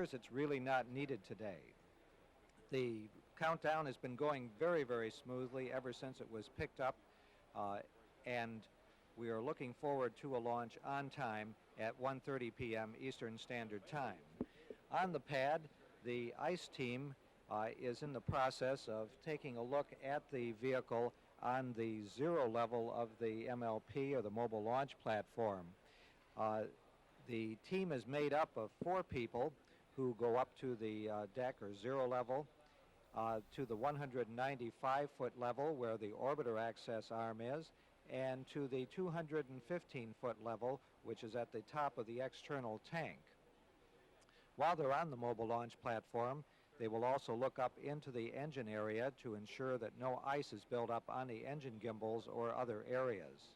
It's really not needed today. The countdown has been going very, very smoothly ever since it was picked up, and we are looking forward to a launch on time at 1:30 p.m. Eastern Standard Time. On the pad, the ICE team is in the process of taking a look at the vehicle on the zero level of the MLP, or the Mobile Launch Platform. The team is made up of 4 people who go up to the deck, or zero level, to the 195-foot level where the orbiter access arm is, and to the 215-foot level, which is at the top of the external tank. While they're on the Mobile Launch Platform, they will also look up into the engine area to ensure that no ice is built up on the engine gimbals or other areas.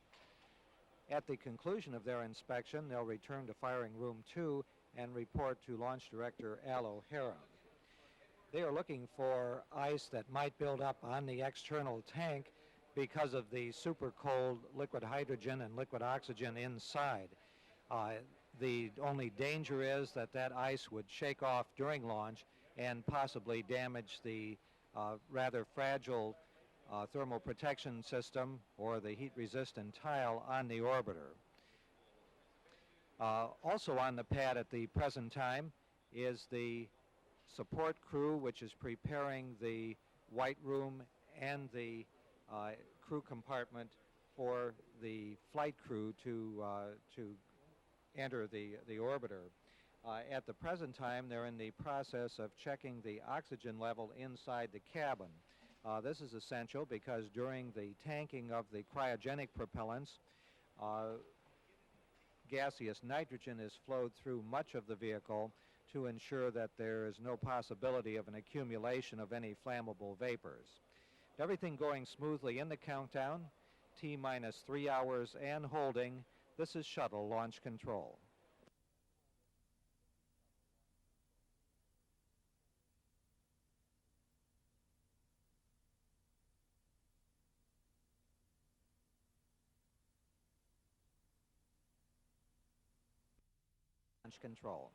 At the conclusion of their inspection, they'll return to Firing Room 2 and report to Launch Director Al O'Hara. They are looking for ice that might build up on the external tank because of the super cold liquid hydrogen and liquid oxygen inside. The only danger is that that ice would shake off during launch and possibly damage the rather fragile thermal protection system, or the heat-resistant tile on the orbiter. Also on the pad at the present time is the support crew, which is preparing the white room and the crew compartment for the flight crew to enter the orbiter. At the present time, they're in the process of checking the oxygen level inside the cabin. This is essential because during the tanking of the cryogenic propellants, gaseous nitrogen is flowed through much of the vehicle to ensure that there is no possibility of an accumulation of any flammable vapors. Everything going smoothly in the countdown, T-minus 3 hours and holding. This is shuttle launch control. Launch control.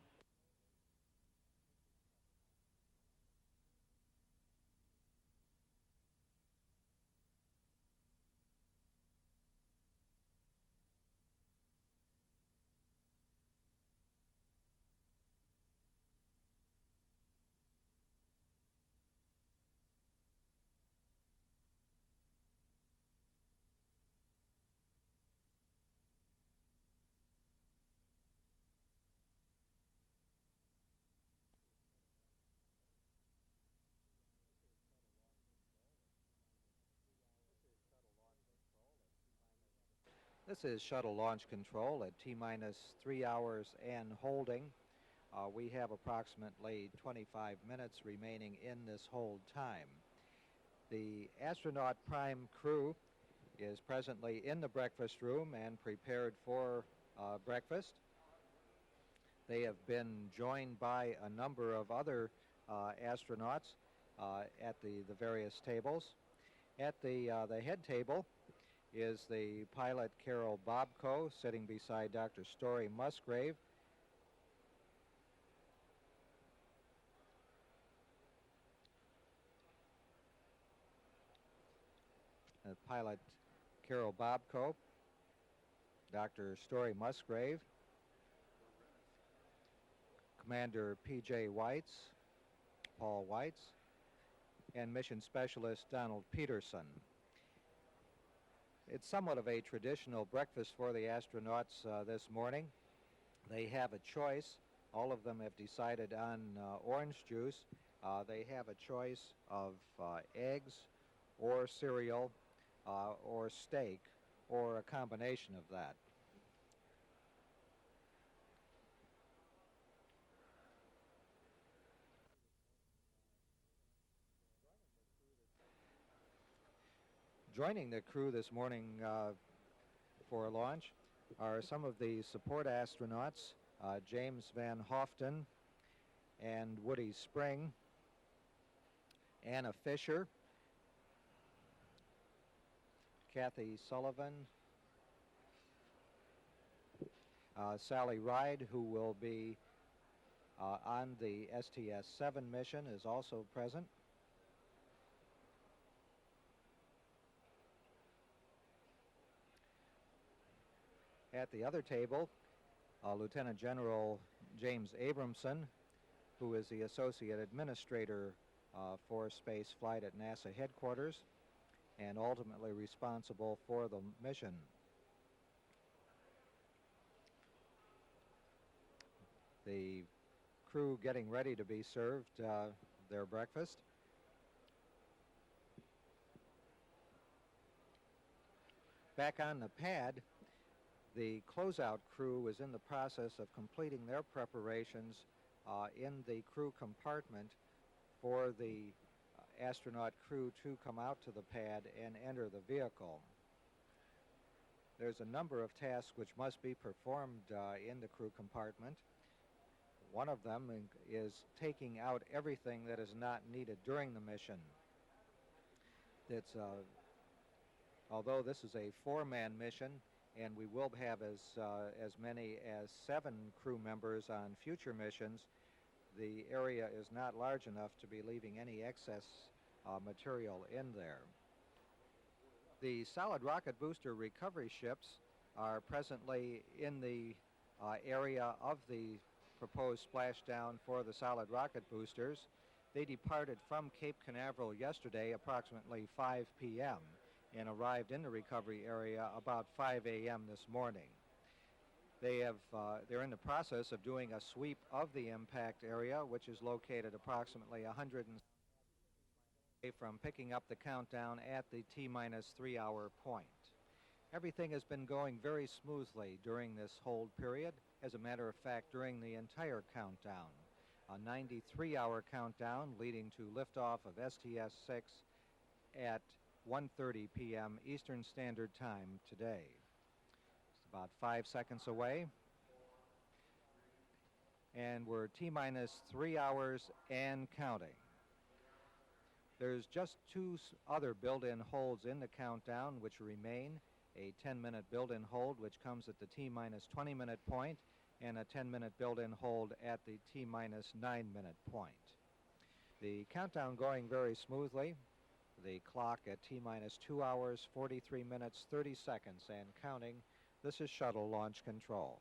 This is shuttle launch control at T-minus 3 hours and holding. We have approximately 25 minutes remaining in this hold time. The astronaut prime crew is presently in the breakfast room and prepared for breakfast. They have been joined by a number of other astronauts at the various tables. At the head table is the pilot Carol Bobko, sitting beside Dr. Story Musgrave. Pilot Carol Bobko, Dr. Story Musgrave, Commander P.J. Weitz, Paul Weitz, and Mission Specialist Donald Peterson. It's somewhat of a traditional breakfast for the astronauts this morning. They have a choice. All of them have decided on orange juice. They have a choice of eggs or cereal or steak, or a combination of that. Joining the crew this morning for launch are some of the support astronauts, James Van Hoften and Woody Spring, Anna Fisher, Kathy Sullivan, Sally Ride, who will be on the STS-7 mission is also present. At the other table, Lieutenant General James Abramson, who is the Associate Administrator for Space Flight at NASA headquarters and ultimately responsible for the mission. The crew getting ready to be served their breakfast. Back on the pad, the closeout crew is in the process of completing their preparations in the crew compartment for the astronaut crew to come out to the pad and enter the vehicle. There's a number of tasks which must be performed in the crew compartment. One of them is taking out everything that is not needed during the mission. Although this is a 4-man mission, and we will have as many as 7 crew members on future missions, the area is not large enough to be leaving any excess material in there. The solid rocket booster recovery ships are presently in the area of the proposed splashdown for the solid rocket boosters. They departed from Cape Canaveral yesterday approximately 5 p.m. and arrived in the recovery area about 5 a.m. this morning. They're in the process of doing a sweep of the impact area, which is located approximately 100 from picking up the countdown at the T-minus 3-hour point. Everything has been going very smoothly during this hold period. As a matter of fact, during the entire countdown, a 93-hour countdown leading to liftoff of STS-6 at 1:30 p.m. Eastern Standard Time today. It's about 5 seconds away. And we're T-minus 3 hours and counting. There's just 2 other built-in holds in the countdown which remain. A 10-minute built-in hold which comes at the T-minus 20-minute point, and a 10-minute built-in hold at the T-minus 9-minute point. The countdown going very smoothly. The clock at T-minus 2 hours, 43 minutes, 30 seconds and counting. This is Shuttle Launch Control.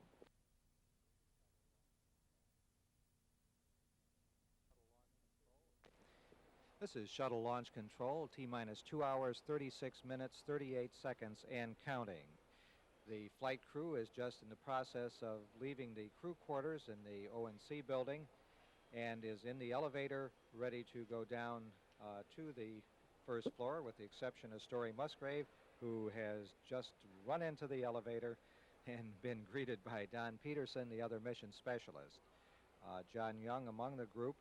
This is Shuttle Launch Control, T-minus 2 hours, 36 minutes, 38 seconds, and counting. The flight crew is just in the process of leaving the crew quarters in the O&C building and is in the elevator ready to go down to the first floor, with the exception of Story Musgrave, who has just run into the elevator and been greeted by Don Peterson, the other mission specialist. John Young among the group,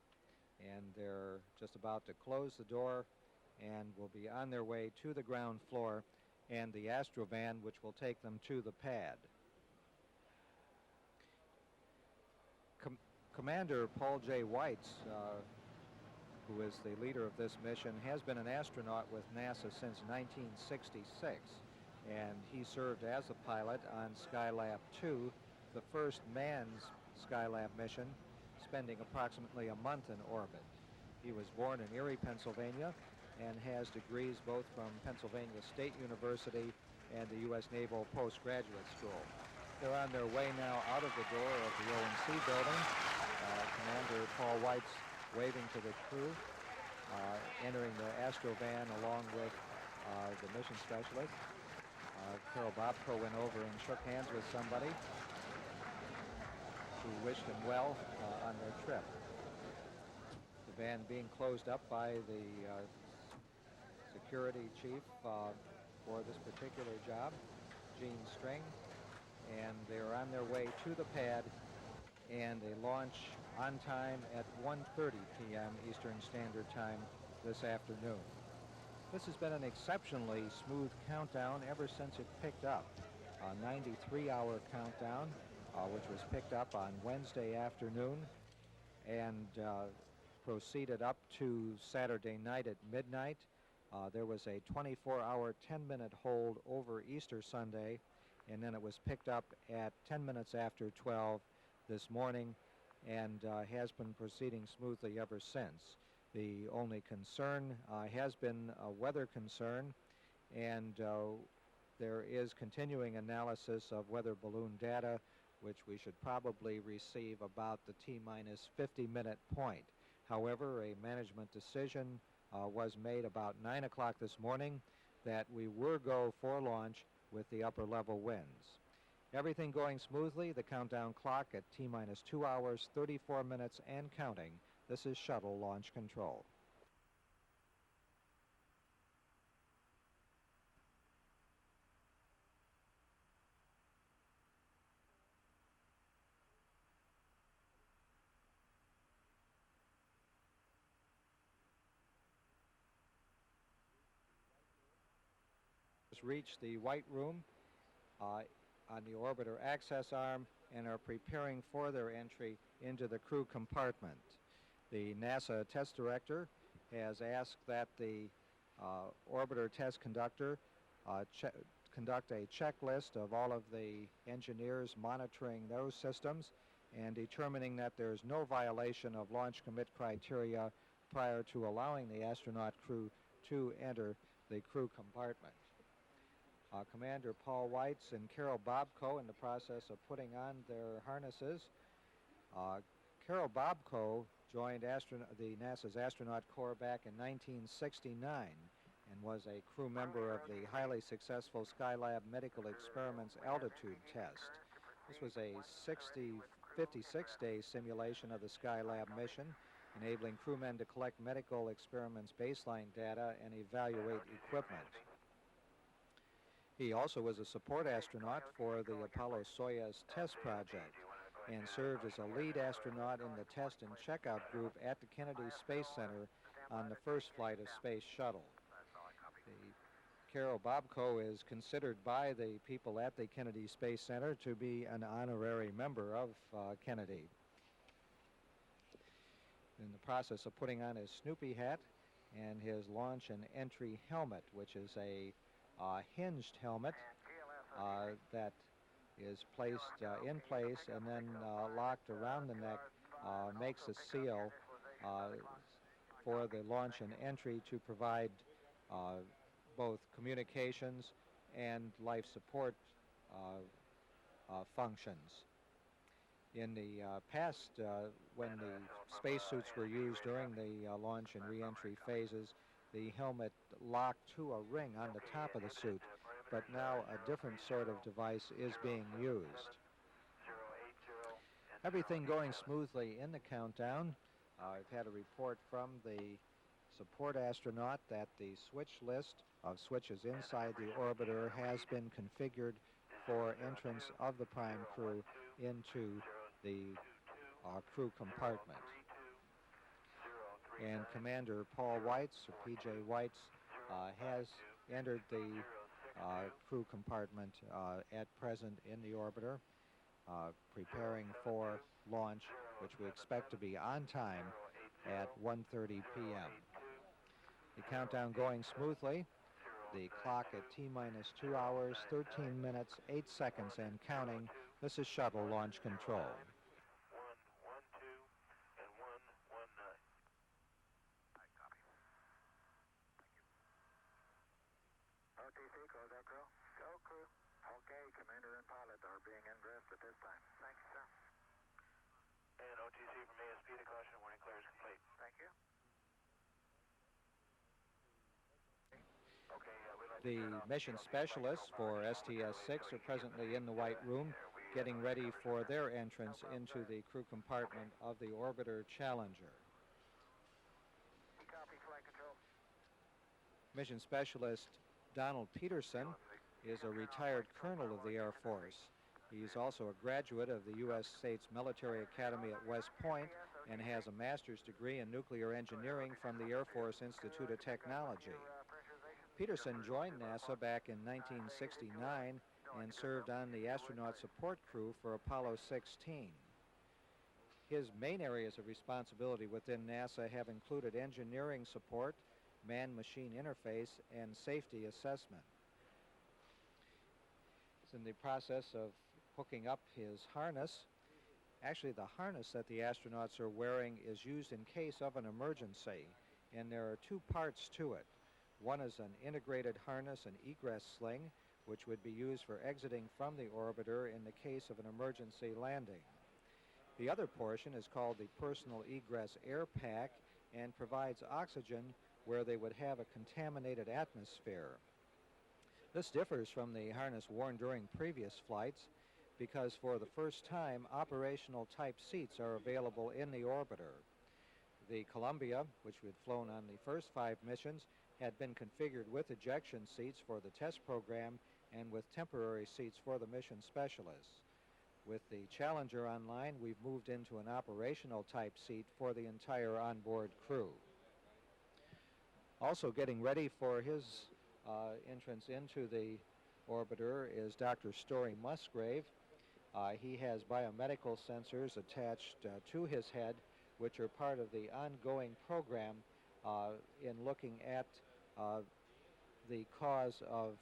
and they're just about to close the door and will be on their way to the ground floor and the Astrovan, which will take them to the pad. Commander Paul J. Weitz, who is the leader of this mission, has been an astronaut with NASA since 1966, and he served as a pilot on Skylab 2, the first manned Skylab mission, spending approximately a month in orbit. He was born in Erie, Pennsylvania, and has degrees both from Pennsylvania State University and the U.S. Naval Postgraduate School. They're on their way now out of the door of the O&C building. Commander Paul Weitz waving to the crew, entering the Astrovan along with the mission specialist. Carol Bobko went over and shook hands with somebody who wished him well on their trip. The van being closed up by the security chief for this particular job, Gene String, and they're on their way to the pad, and they launch on time at 1:30 p.m. Eastern Standard Time this afternoon. This has been an exceptionally smooth countdown ever since it picked up. A 93-hour countdown, which was picked up on Wednesday afternoon and proceeded up to Saturday night at midnight. There was a 24-hour, 10-minute hold over Easter Sunday, and then it was picked up at 10 minutes after 12 this morning and has been proceeding smoothly ever since. The only concern has been a weather concern, and there is continuing analysis of weather balloon data, which we should probably receive about the T-minus 50-minute point. However, a management decision was made about 9 o'clock this morning that we were go for launch with the upper level winds. Everything going smoothly, the countdown clock at T-minus 2 hours, 34 minutes and counting. This is shuttle launch control. Reach the white room on the orbiter access arm and are preparing for their entry into the crew compartment. The NASA test director has asked that the orbiter test conductor conduct a checklist of all of the engineers monitoring those systems and determining that there's no violation of launch commit criteria prior to allowing the astronaut crew to enter the crew compartment. Commander Paul Weitz and Carol Bobko in the process of putting on their harnesses. Carol Bobko joined the NASA's astronaut corps back in 1969 and was a crew member of the highly successful Skylab Medical Experiments altitude test. This was a 56-day simulation of the Skylab mission, enabling crewmen to collect medical experiments baseline data and evaluate equipment. He also was a support astronaut for the Apollo-Soyuz test project and served as a lead astronaut in the test and checkout group at the Kennedy Space Center on the first flight of Space Shuttle. Carol Bobko is considered by the people at the Kennedy Space Center to be an honorary member of Kennedy. In the process of putting on his Snoopy hat and his launch and entry helmet, which is a hinged helmet that is placed in place and then locked around the neck, makes a seal for the launch and entry to provide both communications and life support functions. In the past, when the spacesuits were used during the launch and re-entry phases, the helmet locked to a ring on the top of the suit, but now a different sort of device is being used. Everything going smoothly in the countdown. I've had a report from the support astronaut that the switch list of switches inside the orbiter has been configured for entrance of the prime crew into the crew compartment. And Commander Paul Weitz, or P.J. Weitz, has entered the crew compartment at present in the orbiter, preparing for launch, which we expect to be on time at 1:30 p.m. The countdown going smoothly. The clock at T-minus 2 hours, 13 minutes, 8 seconds, and counting. This is shuttle launch control. OTC, close out crew. Go crew. Okay, commander and pilot are being ingressed at this time. Thank you, sir. And OTC from ASP to caution, warning clear is complete. Thank you. The mission specialists for STS-6 are presently in the White Room, getting ready for their entrance into the crew compartment of the Orbiter Challenger. Copy, flight control. Mission specialist Donald Peterson is a retired colonel of the Air Force. He's also a graduate of the U.S. States Military Academy at West Point and has a master's degree in nuclear engineering from the Air Force Institute of Technology. Peterson joined NASA back in 1969 and served on the astronaut support crew for Apollo 16. His main areas of responsibility within NASA have included engineering support, man-machine interface, and safety assessment. He's in the process of hooking up his harness. Actually, the harness that the astronauts are wearing is used in case of an emergency, and there are two parts to it. One is an integrated harness and egress sling, which would be used for exiting from the orbiter in the case of an emergency landing. The other portion is called the personal egress air pack and provides oxygen where they would have a contaminated atmosphere. This differs from the harness worn during previous flights because for the first time, operational type seats are available in the orbiter. The Columbia, which had flown on the first 5 missions, had been configured with ejection seats for the test program and with temporary seats for the mission specialists. With the Challenger online, we've moved into an operational type seat for the entire onboard crew. Also getting ready for his entrance into the orbiter is Dr. Story Musgrave. He has biomedical sensors attached to his head, which are part of the ongoing program in looking at the cause of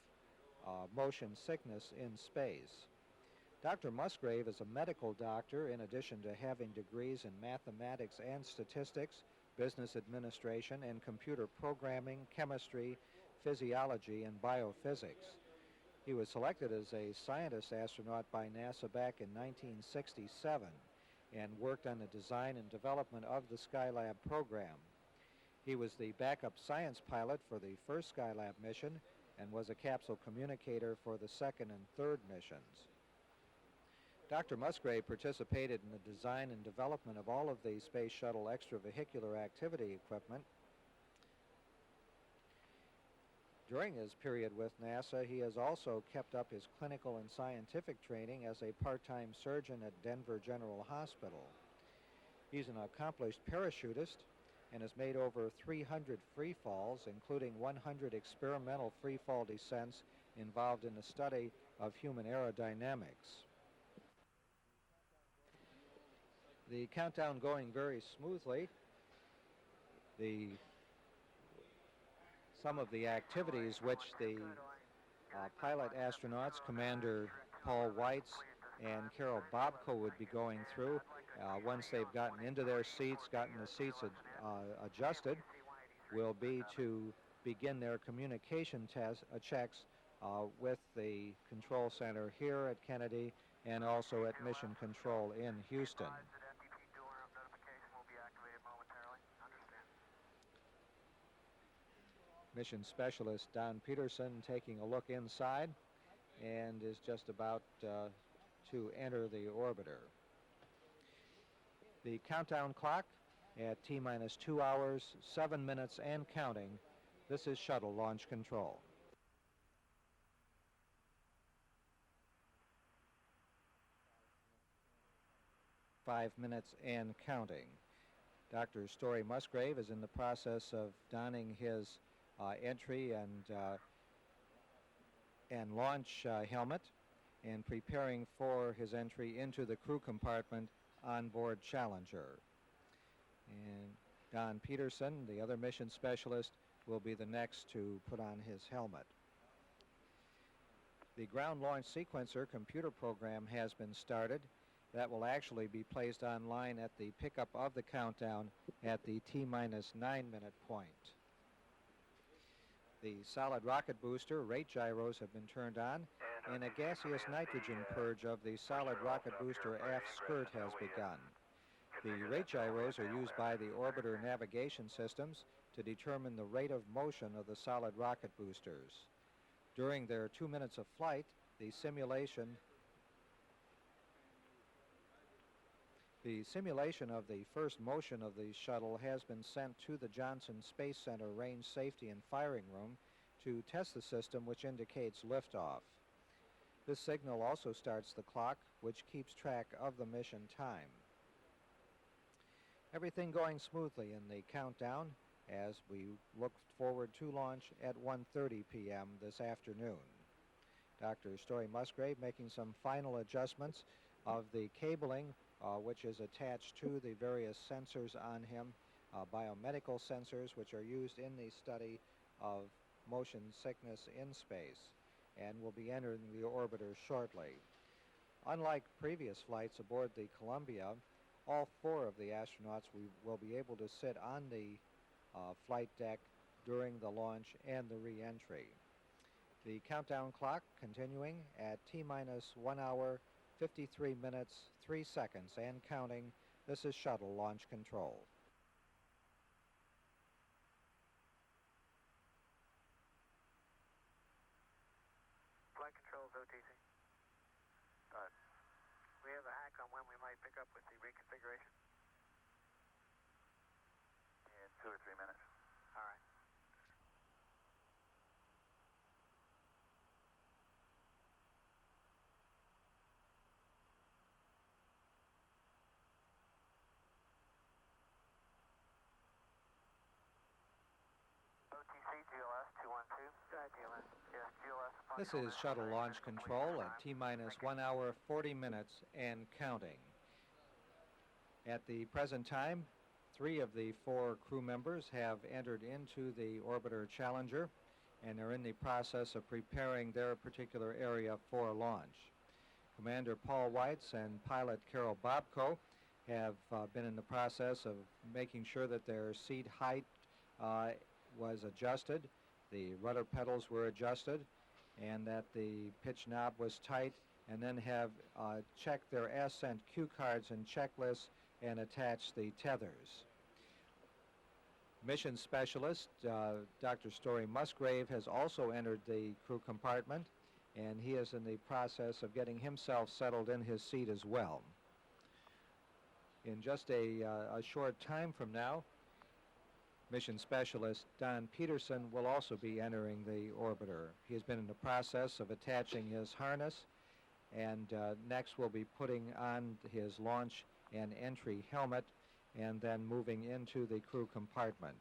motion sickness in space. Dr. Musgrave is a medical doctor in addition to having degrees in mathematics and statistics, business administration, and computer programming, chemistry, physiology, and biophysics. He was selected as a scientist astronaut by NASA back in 1967 and worked on the design and development of the Skylab program. He was the backup science pilot for the first Skylab mission and was a capsule communicator for the second and third missions. Dr. Musgrave participated in the design and development of all of the Space Shuttle extravehicular activity equipment. During his period with NASA, he has also kept up his clinical and scientific training as a part-time surgeon at Denver General Hospital. He's an accomplished parachutist and has made over 300 free falls, including 100 experimental free fall descents involved in the study of human aerodynamics. The countdown going very smoothly. Some of the activities which the pilot astronauts, Commander Paul Weitz and Carol Bobko, would be going through once they've gotten into their seats, gotten the seats adjusted, will be to begin their communication checks with the control center here at Kennedy and also at Mission Control in Houston. Mission Specialist Don Peterson taking a look inside and is just about to enter the orbiter. The countdown clock at T-minus 2 hours, 7 minutes and counting. This is shuttle launch control. Five minutes and counting. Dr. Story Musgrave is in the process of donning his entry and launch helmet and preparing for his entry into the crew compartment on board Challenger. And Don Peterson, the other mission specialist, will be the next to put on his helmet. The ground launch sequencer computer program has been started. That will actually be placed online at the pickup of the countdown at the T-minus 9-minute point. The solid rocket booster rate gyros have been turned on, and a gaseous nitrogen purge of the solid rocket booster aft skirt has begun. The rate gyros are used by the orbiter navigation systems to determine the rate of motion of the solid rocket boosters. During their 2 minutes of flight, the simulation of the first motion of the shuttle has been sent to the Johnson Space Center Range Safety and Firing Room to test the system, which indicates liftoff. This signal also starts the clock, which keeps track of the mission time. Everything going smoothly in the countdown as we look forward to launch at 1:30 p.m. this afternoon. Dr. Story Musgrave making some final adjustments of the cabling which is attached to the various sensors on him, biomedical sensors which are used in the study of motion sickness in space, and will be entering the orbiter shortly. Unlike previous flights aboard the Columbia, all 4 of the astronauts will be able to sit on the flight deck during the launch and the re-entry. The countdown clock continuing at T-minus 1 hour, 53 minutes, 3 seconds and counting. This is shuttle launch control. Flight controls, OTC. We have a hack on when we might pick up with the reconfiguration? In 2 or 3 minutes. All right. OTC, GLS 212. GLS. Yes, GLS. This is shuttle launch control at T-minus 1 hour, 40 minutes and counting. At the present time, 3 of the 4 crew members have entered into the Orbiter Challenger, and they're in the process of preparing their particular area for launch. Commander Paul Weitz and pilot Carol Bobko have been in the process of making sure that their seat height was adjusted, the rudder pedals were adjusted, and that the pitch knob was tight, and then have checked their ascent cue cards and checklists and attached the tethers. Mission specialist Dr. Story Musgrave has also entered the crew compartment, and he is in the process of getting himself settled in his seat as well. In just a short time from now, Mission Specialist Don Peterson will also be entering the orbiter. He has been in the process of attaching his harness, and next will be putting on his launch and entry helmet and then moving into the crew compartment.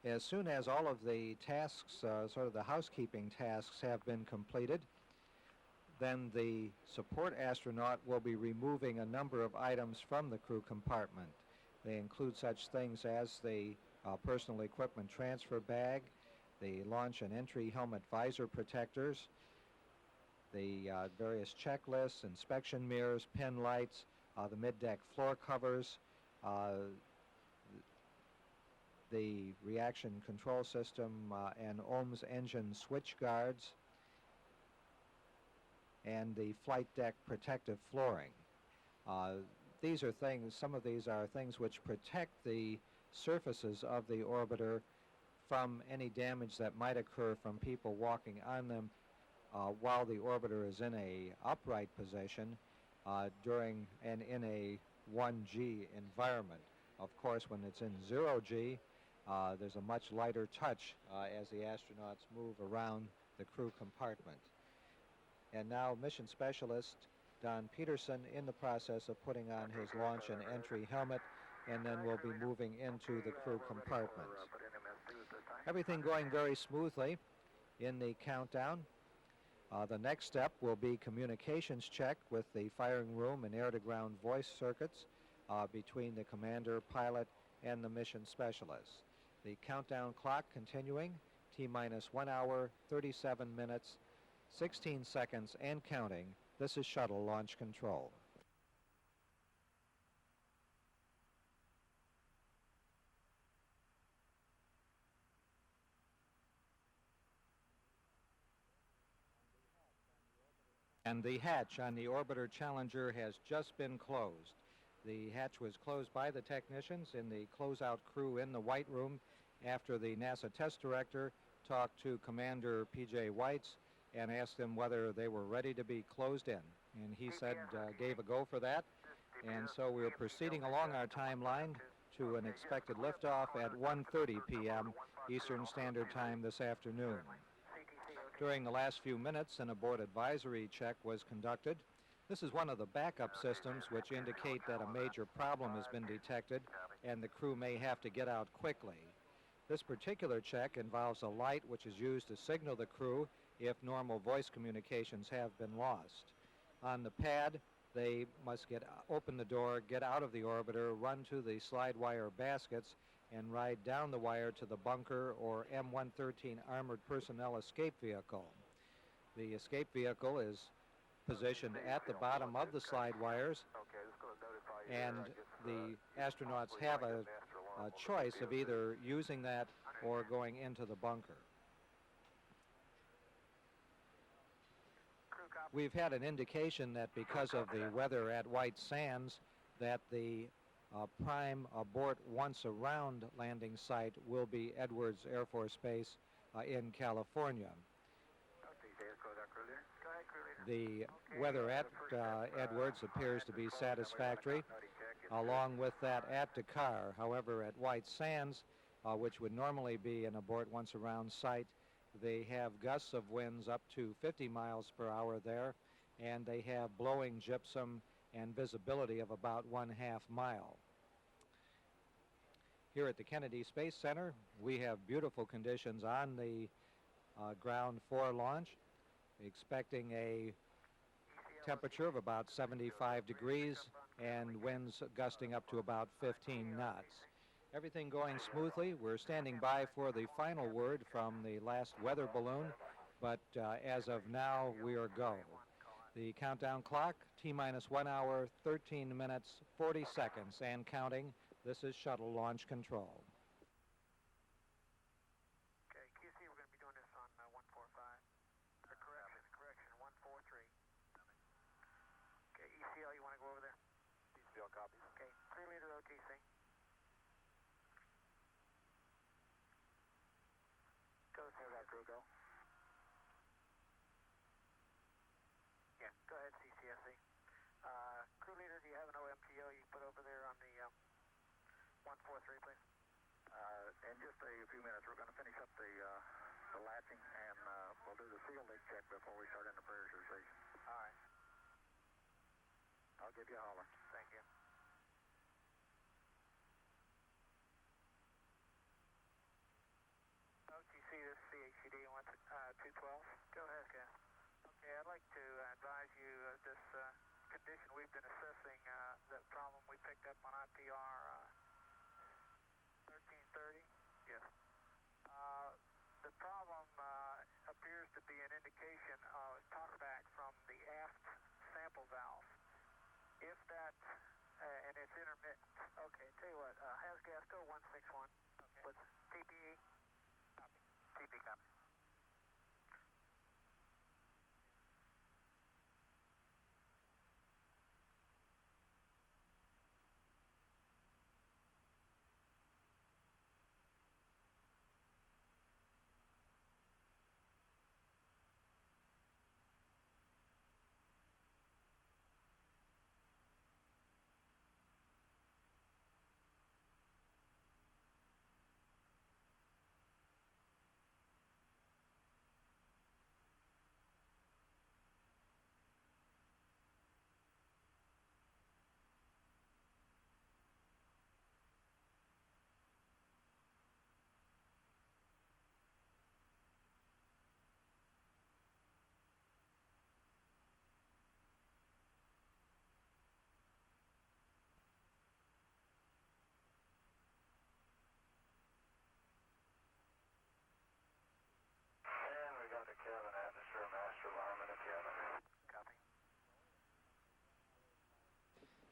As soon as all of the tasks, sort of the housekeeping tasks, have been completed, then the support astronaut will be removing a number of items from the crew compartment. They include such things as the personal equipment transfer bag, the launch and entry helmet visor protectors, the various checklists, inspection mirrors, pin lights, the mid-deck floor covers, the reaction control system and OMS engine switch guards, and the flight deck protective flooring. These are things, some of these are things which protect the surfaces of the orbiter from any damage that might occur from people walking on them while the orbiter is in a upright position during and in a 1G environment. Of course, when it's in 0G, there's a much lighter touch as the astronauts move around the crew compartment. And now Mission Specialist Don Peterson in the process of putting on his launch and entry helmet, and then we'll be moving into the crew compartment. Everything going very smoothly in the countdown. The next step will be communications check with the firing room and air-to-ground voice circuits between the commander, pilot, and the mission specialist. The countdown clock continuing, T-minus 1 hour, 37 minutes, 16 seconds, and counting. This is shuttle launch control. And the hatch on the Orbiter Challenger has just been closed. The hatch was closed by the technicians in the closeout crew in the White Room after the NASA test director talked to Commander P.J. Weitz and asked him whether they were ready to be closed in. And he said, gave a go for that. And so we're proceeding along our timeline to an expected liftoff at 1:30 p.m. Eastern Standard Time this afternoon. During the last few minutes, an abort advisory check was conducted. This is one of the backup systems which indicate that a major problem has been detected and the crew may have to get out quickly. This particular check involves a light which is used to signal the crew if normal voice communications have been lost. On the pad, they must open the door, get out of the orbiter, run to the slide wire baskets, and ride down the wire to the bunker or M113 armored personnel escape vehicle. The escape vehicle is positioned at the bottom of the slide wires, Okay, just going to notify you. and the astronauts have a choice of either using that or going into the bunker. Crew copy. We've had an indication that because of the weather at White Sands, that the prime abort once around landing site will be Edwards Air Force Base in California. The weather at Edwards appears to be satisfactory, along with that at Dakar. However, at White Sands, which would normally be an abort once around site, they have gusts of winds up to 50 miles per hour there, and they have blowing gypsum and visibility of about 1/2 mile. Here at the Kennedy Space Center, we have beautiful conditions on the ground for launch, expecting a temperature of about 75 degrees and winds gusting up to about 15 knots. Everything going smoothly. We're standing by for the final word from the last weather balloon, but as of now, we are go. The countdown clock, T-minus 1 hour, 13 minutes, 40 seconds, and counting. This is Shuttle Launch Control. Okay, QC, we're going to be doing this on 145. Correction, 143. Okay, ECL, you want to go over there? ECL copies. Okay, 3-liter OTC. Go, have that crew go. Yeah, go ahead, CCSC. Crew leader, do you have an OMTO you put over there on the 143, please? In just a few minutes, we're going to finish up the latching, and we'll do the seal leak check before we start into pressurization. All right. I'll give you a holler. Thank you. OTC, this is CHCD 212. Go ahead, Ken. Okay, I'd like to advise you of this condition we've been assessing, the problem we picked up on IPR 1330. Yes. The problem appears to be an indication of talkback from the aft sample valve. If that, and it's intermittent. Okay, tell you what, has gas go 161. Okay. What's TPE? Copy. TP copy.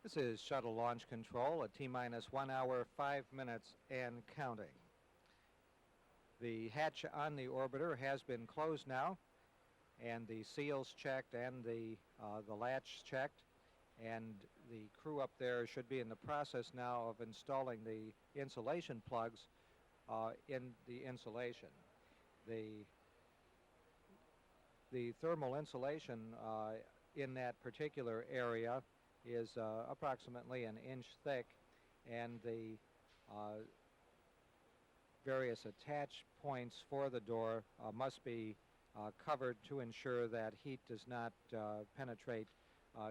This is Shuttle Launch Control at T-minus 1 hour, 5 minutes, and counting. The hatch on the orbiter has been closed now, and the seals checked and the latch checked, and the crew up there should be in the process now of installing the insulation plugs in the insulation. The thermal insulation in that particular area is approximately an inch thick, and the various attach points for the door must be covered to ensure that heat does not penetrate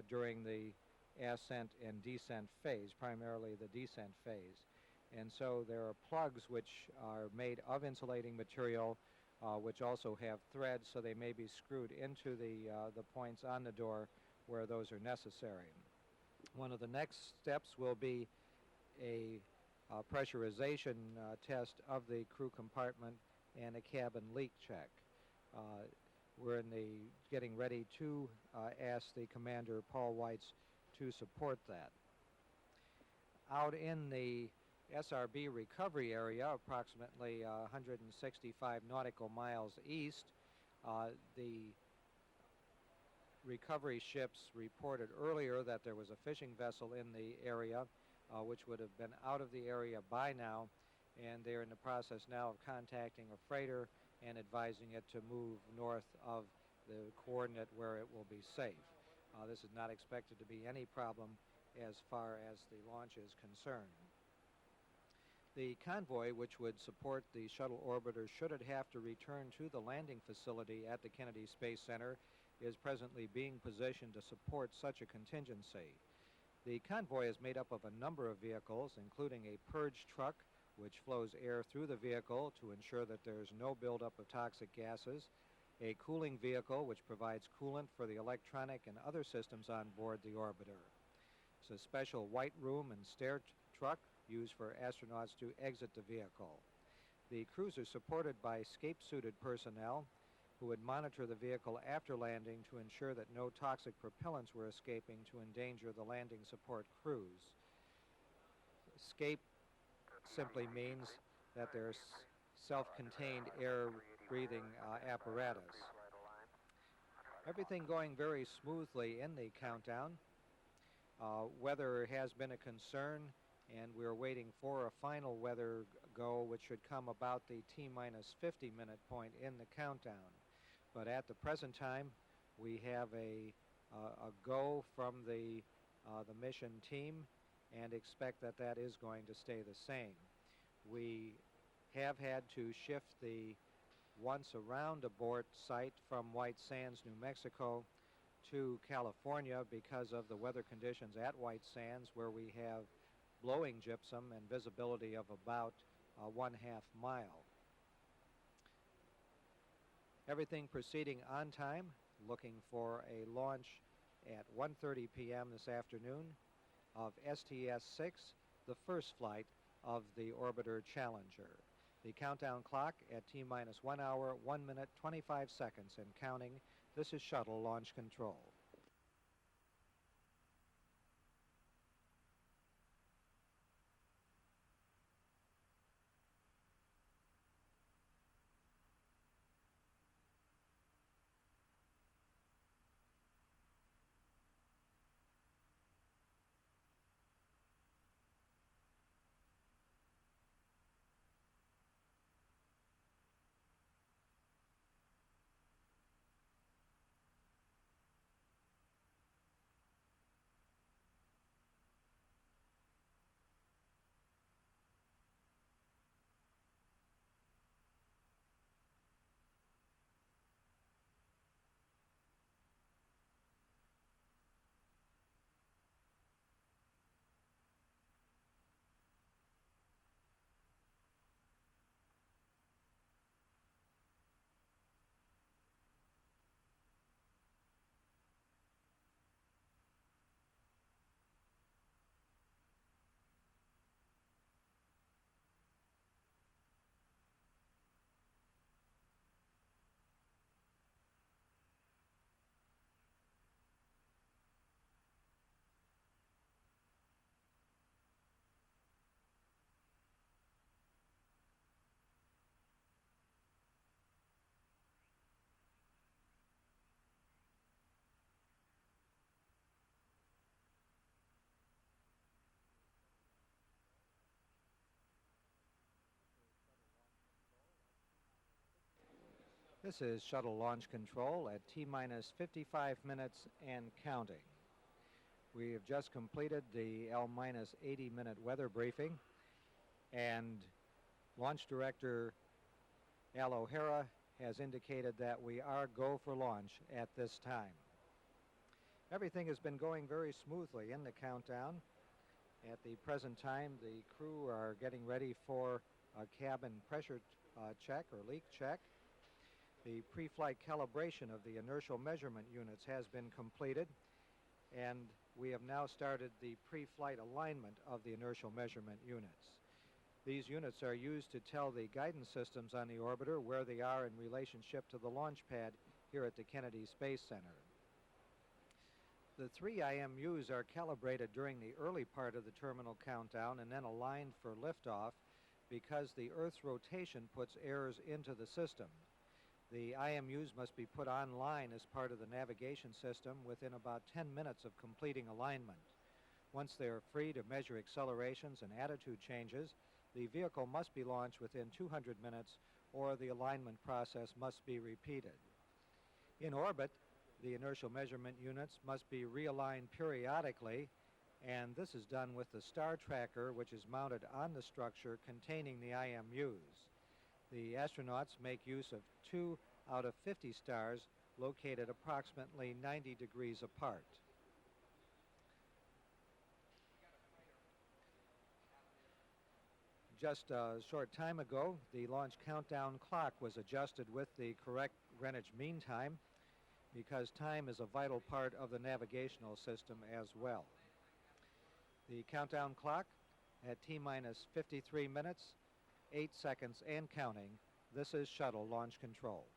during the ascent and descent phase, primarily the descent phase. And so there are plugs which are made of insulating material, which also have threads, so they may be screwed into the points on the door where those are necessary. One of the next steps will be a pressurization test of the crew compartment and a cabin leak check. we're in the getting ready to ask the commander, Paul Weitz, to support that. Out in the SRB recovery area, approximately 165 nautical miles east, the recovery ships reported earlier that there was a fishing vessel in the area, which would have been out of the area by now, and they're in the process now of contacting a freighter and advising it to move north of the coordinate where it will be safe. This is not expected to be any problem as far as the launch is concerned. The convoy, which would support the shuttle orbiter should it have to return to the landing facility at the Kennedy Space Center, is presently being positioned to support such a contingency. The convoy is made up of a number of vehicles, including a purge truck, which flows air through the vehicle to ensure that there's no buildup of toxic gases, a cooling vehicle, which provides coolant for the electronic and other systems on board the orbiter. It's a special white room and stair truck used for astronauts to exit the vehicle. The crews are supported by escape-suited personnel who would monitor the vehicle after landing to ensure that no toxic propellants were escaping to endanger the landing support crews. Escape simply means that there's self-contained air-breathing apparatus. Everything going very smoothly in the countdown. Weather has been a concern, and we're waiting for a final weather go, which should come about the T-minus 50-minute point in the countdown. But at the present time, we have a go from the mission team and expect that that is going to stay the same. We have had to shift the once around abort site from White Sands, New Mexico to California because of the weather conditions at White Sands, where we have blowing gypsum and visibility of about 1/2 mile. Everything proceeding on time, looking for a launch at 1:30 p.m. this afternoon of STS-6, the first flight of the Orbiter Challenger. The countdown clock at T-minus 1 hour, 1 minute, 25 seconds and counting. This is Shuttle Launch Control. This is Shuttle Launch Control at T-minus 55 minutes and counting. We have just completed the L-minus 80-minute weather briefing, and Launch Director Al O'Hara has indicated that we are go for launch at this time. Everything has been going very smoothly in the countdown. At the present time, the crew are getting ready for a cabin pressure check or leak check. The pre-flight calibration of the inertial measurement units has been completed, and we have now started the pre-flight alignment of the inertial measurement units. These units are used to tell the guidance systems on the orbiter where they are in relationship to the launch pad here at the Kennedy Space Center. The 3 IMUs are calibrated during the early part of the terminal countdown and then aligned for liftoff because the Earth's rotation puts errors into the system. The IMUs must be put online as part of the navigation system within about 10 minutes of completing alignment. Once they are free to measure accelerations and attitude changes, the vehicle must be launched within 200 minutes or the alignment process must be repeated. In orbit, the inertial measurement units must be realigned periodically, and this is done with the star tracker, which is mounted on the structure containing the IMUs. The astronauts make use of 2 out of 50 stars located approximately 90 degrees apart. Just a short time ago, the launch countdown clock was adjusted with the correct Greenwich Mean Time because time is a vital part of the navigational system as well. The countdown clock at T-minus 53 minutes, 8 seconds and counting. This is shuttle launch control.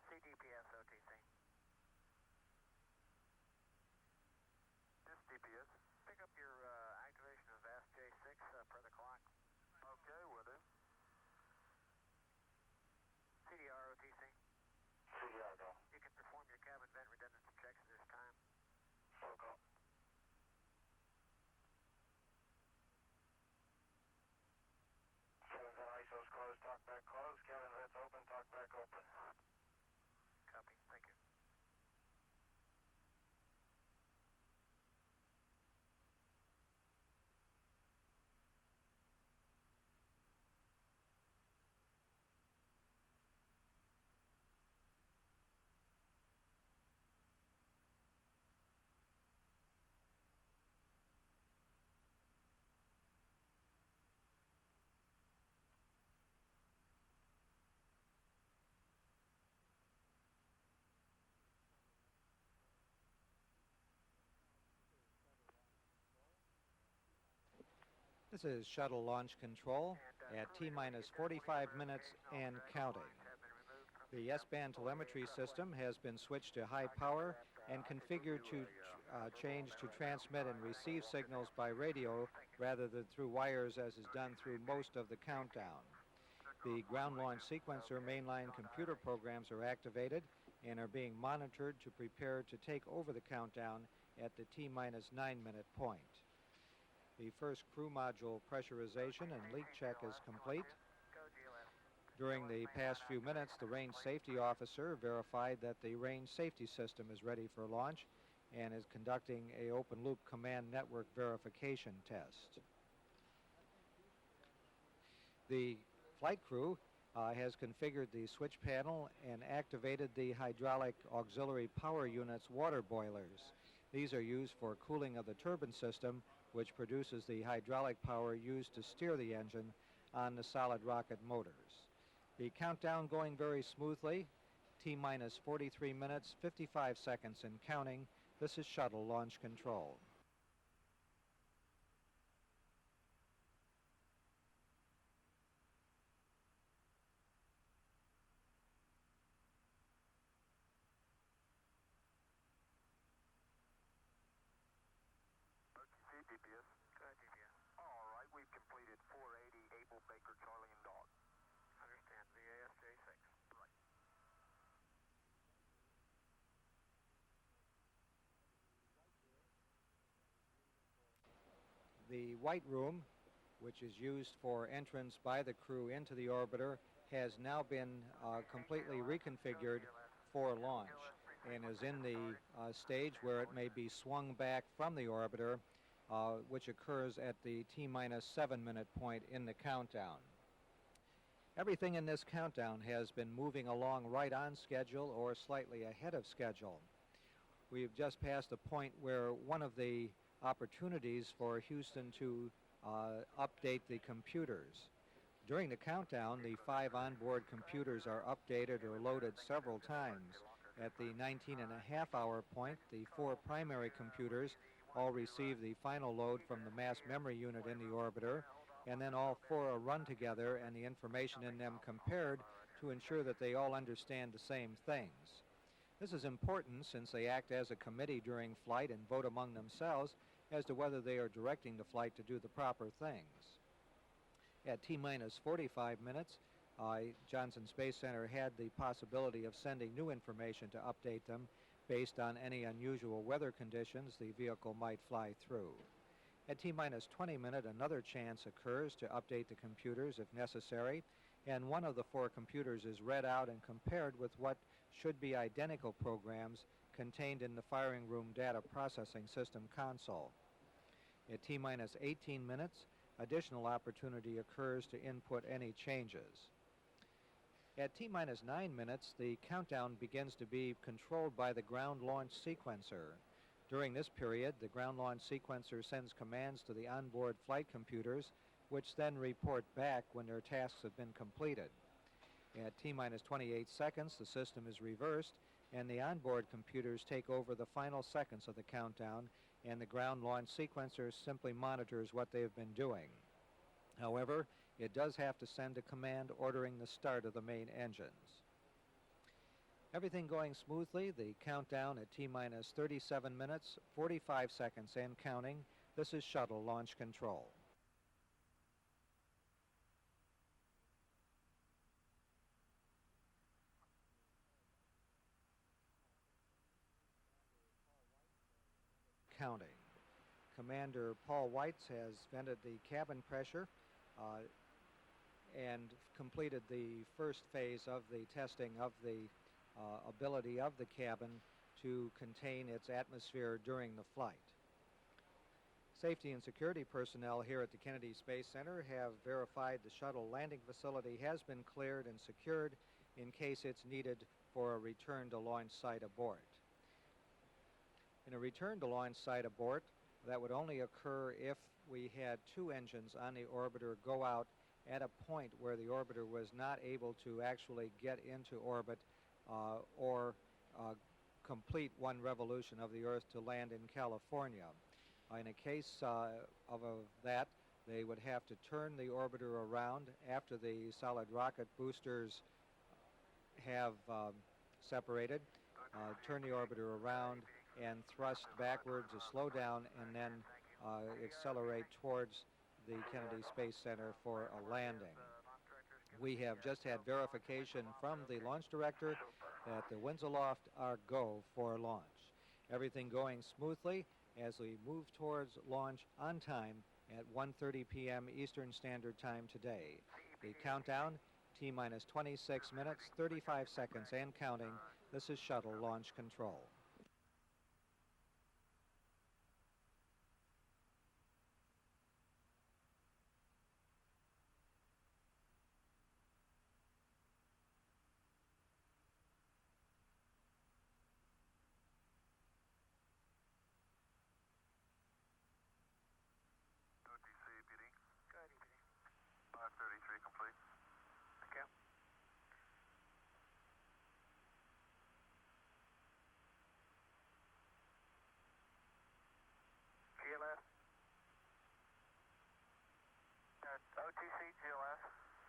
CDPS OTC. This DPS. Pick up your activation of STS-6 per the clock. Okay, will do. CDR OTC. CDR, go. You can perform your cabin vent redundancy checks at this time. Go. Cabin vent ISO's closed, talk back closed. Cabin vents open, talk back open. Copy, thank you. This is shuttle launch control at T-minus 45 minutes and counting. The S-band telemetry system has been switched to high power and configured to change to transmit and receive signals by radio rather than through wires as is done through most of the countdown. The ground launch sequencer mainline computer programs are activated and are being monitored to prepare to take over the countdown at the T-minus 9-minute point. The first crew module pressurization and leak check is complete. During the past few minutes, the range safety officer verified that the range safety system is ready for launch and is conducting an open loop command network verification test. The flight crew has configured the switch panel and activated the hydraulic auxiliary power unit's water boilers. These are used for cooling of the turbine system, which produces the hydraulic power used to steer the engine on the solid rocket motors. The countdown going very smoothly, T-minus 43 minutes, 55 seconds and counting. This is shuttle launch control. The white room, which is used for entrance by the crew into the orbiter, has now been completely reconfigured for launch and is in the stage where it may be swung back from the orbiter, which occurs at the T-minus 7-minute point in the countdown. Everything in this countdown has been moving along right on schedule or slightly ahead of schedule. We've just passed a point where one of the opportunities for Houston to update the computers. During the countdown, the 5 onboard computers are updated or loaded several times. At the 19.5-hour point, the 4 primary computers all receive the final load from the mass memory unit in the orbiter, and then all 4 are run together and the information in them compared to ensure that they all understand the same things. This is important since they act as a committee during flight and vote among themselves as to whether they are directing the flight to do the proper things. At T-minus 45 minutes, Johnson Space Center had the possibility of sending new information to update them based on any unusual weather conditions the vehicle might fly through. At T-minus 20 minute, another chance occurs to update the computers if necessary, and one of the 4 computers is read out and compared with what should be identical programs contained in the firing room data processing system console. At T-minus 18 minutes, additional opportunity occurs to input any changes. At T-minus 9 minutes, the countdown begins to be controlled by the ground launch sequencer. During this period, the ground launch sequencer sends commands to the onboard flight computers, which then report back when their tasks have been completed. At T-minus 28 seconds, the system is reversed, and the onboard computers take over the final seconds of the countdown, and the ground launch sequencer simply monitors what they've been doing. However, it does have to send a command ordering the start of the main engines. Everything going smoothly, the countdown at T-minus 37 minutes, 45 seconds and counting. This is shuttle launch control. Counting. Commander Paul Weitz has vented the cabin pressure and completed the first phase of the testing of the ability of the cabin to contain its atmosphere during the flight. Safety and security personnel here at the Kennedy Space Center have verified the shuttle landing facility has been cleared and secured in case it's needed for a return to launch site abort. In a return to launch site abort, that would only occur if we had 2 engines on the orbiter go out at a point where the orbiter was not able to actually get into orbit or complete one revolution of the Earth to land in California. In a case of that, they would have to turn the orbiter around after the solid rocket boosters have separated, turn the orbiter around and thrust backwards to slow down and then accelerate towards the Kennedy Space Center for a landing. We have just had verification from the launch director that the winds aloft are go for launch. Everything going smoothly as we move towards launch on time at 1:30 p.m. Eastern Standard Time today. The countdown, T-minus 26 minutes, 35 seconds and counting. This is shuttle launch control. GLS? OTC, GLS?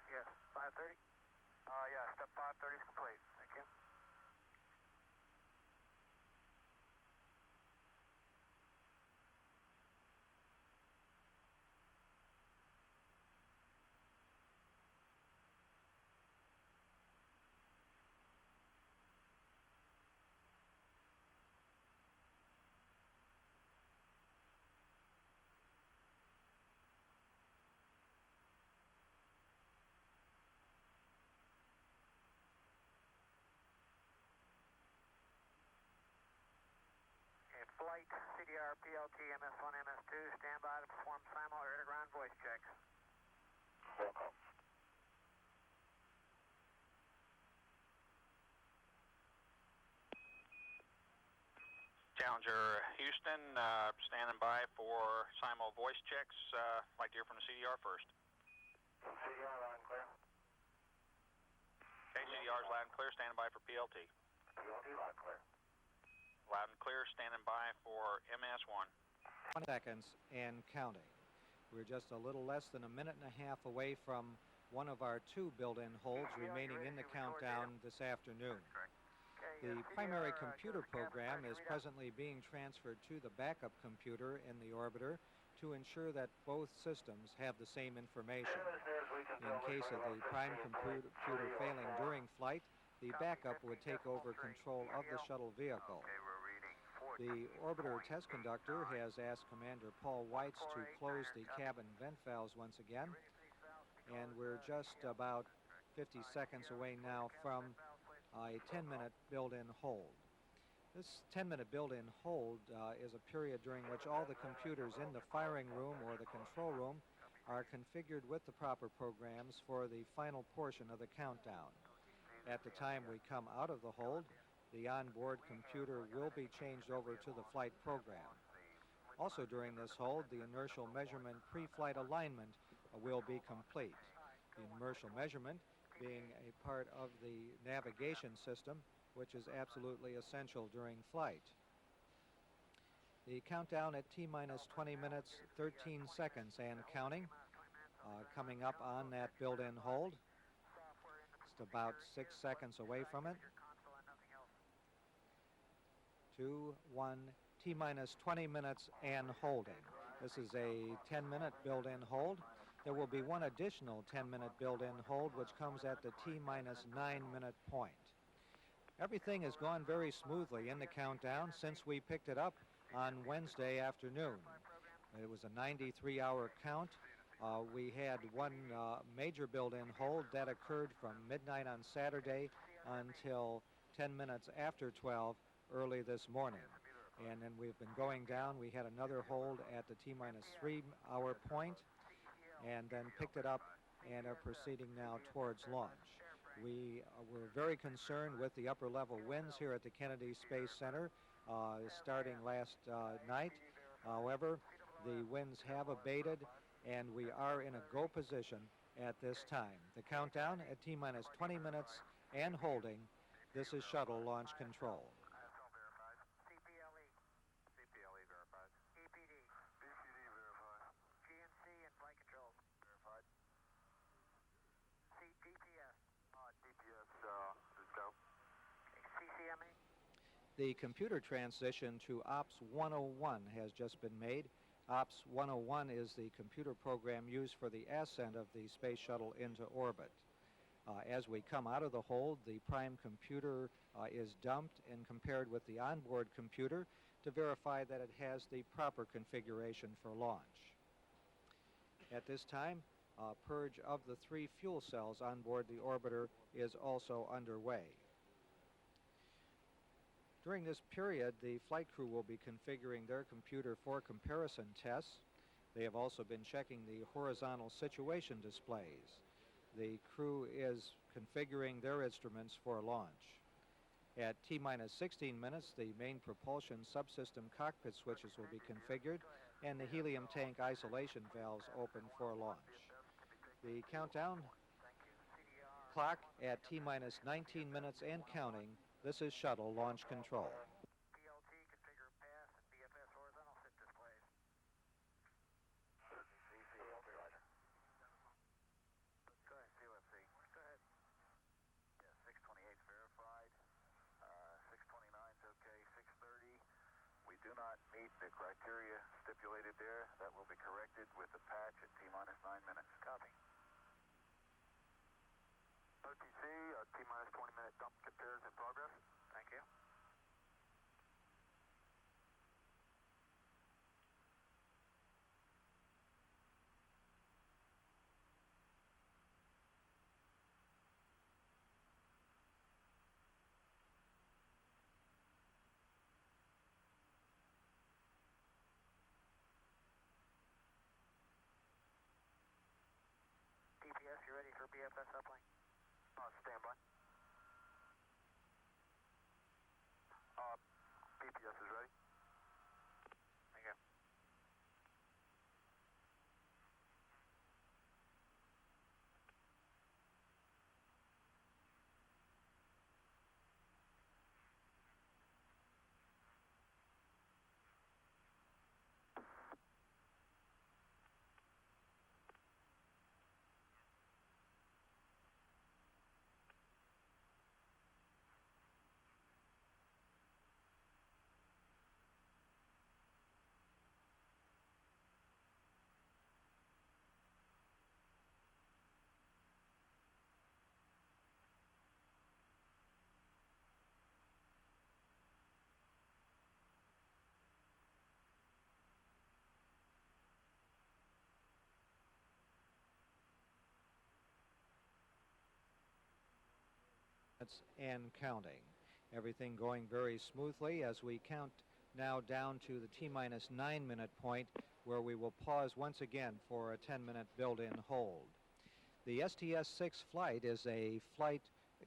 Yes, 530? Yeah, step 530 is complete. Thank you. Flight, CDR, PLT, MS1, MS2, stand by to perform simul air-to-ground voice checks. Welcome. Challenger Houston, standing by for simul voice checks. Like to hear from the CDR first. CDR loud and clear. Okay, CDR is loud and clear, standing by for PLT. PLT loud and clear. Loud and clear, standing by for MS1. 20 seconds and counting. We're just a little less than a minute and a half away from one of our 2 built-in holds remaining in the countdown this afternoon. The primary computer program is presently being transferred to the backup computer in the orbiter to ensure that both systems have the same information. In case of the prime computer failing during flight, the backup would take over control of the shuttle vehicle. The orbiter test conductor has asked Commander Paul Weitz to close the cabin vent valves once again, and we're just about 50 seconds away now from a 10-minute build-in hold. This 10-minute build-in hold is a period during which all the computers in the firing room or the control room are configured with the proper programs for the final portion of the countdown. At the time we come out of the hold, the onboard computer will be changed over to the flight program. Also during this hold, the inertial measurement pre-flight alignment will be complete. The inertial measurement being a part of the navigation system, which is absolutely essential during flight. The countdown at T-minus 20 minutes, 13 seconds and counting, coming up on that built-in hold. Just about 6 seconds away from it. 2, 1, T-minus 20 minutes and holding. This is a 10-minute built-in hold. There will be one additional 10-minute built-in hold, which comes at the T-minus 9-minute point. Everything has gone very smoothly in the countdown since we picked it up on Wednesday afternoon. It was a 93-hour count. We had one major built-in hold that occurred from midnight on Saturday until 10 minutes after 12 early this morning. And then we've been going down. We had another hold at the T-minus 3-hour point, and then picked it up and are proceeding now towards launch. We were very concerned with the upper level winds here at the Kennedy Space Center starting last night. However, the winds have abated and we are in a go position at this time. The countdown at T-minus 20 minutes and holding. This is shuttle launch control. CPLE verified. EPD. BPD verified. GNC and flight controls verified. DPS. DPS is go. CCME. The computer transition to Ops 101 has just been made. Ops 101 is the computer program used for the ascent of the space shuttle into orbit. As we come out of the hold, the prime computer is dumped and compared with the onboard computer to verify that it has the proper configuration for launch. At this time, purge of the 3 fuel cells on board the orbiter is also underway. During this period, the flight crew will be configuring their computer for comparison tests. They have also been checking the horizontal situation displays. The crew is configuring their instruments for launch. At T-minus 16 minutes, the main propulsion subsystem cockpit switches will be configured and the helium tank isolation valves open for launch. The countdown clock at T-minus 19 minutes and counting. This is shuttle launch control. PLT, configure pass and BFS horizontal sit displays. Go ahead, COFC. Go ahead. Yeah, 628 is verified. 629 is okay. 630. We do not meet the criteria stipulated there. That will be corrected with the patch at T-minus 9 minutes. Copy. OTC, T-minus 20-minute dump compares in progress. Thank you. VFS uplink. Stand by. BPS is ready. Thank you. And counting. Everything going very smoothly as we count now down to the T-minus 9-minute point, where we will pause once again for a 10-minute build-in hold. The STS-6 flight is a flight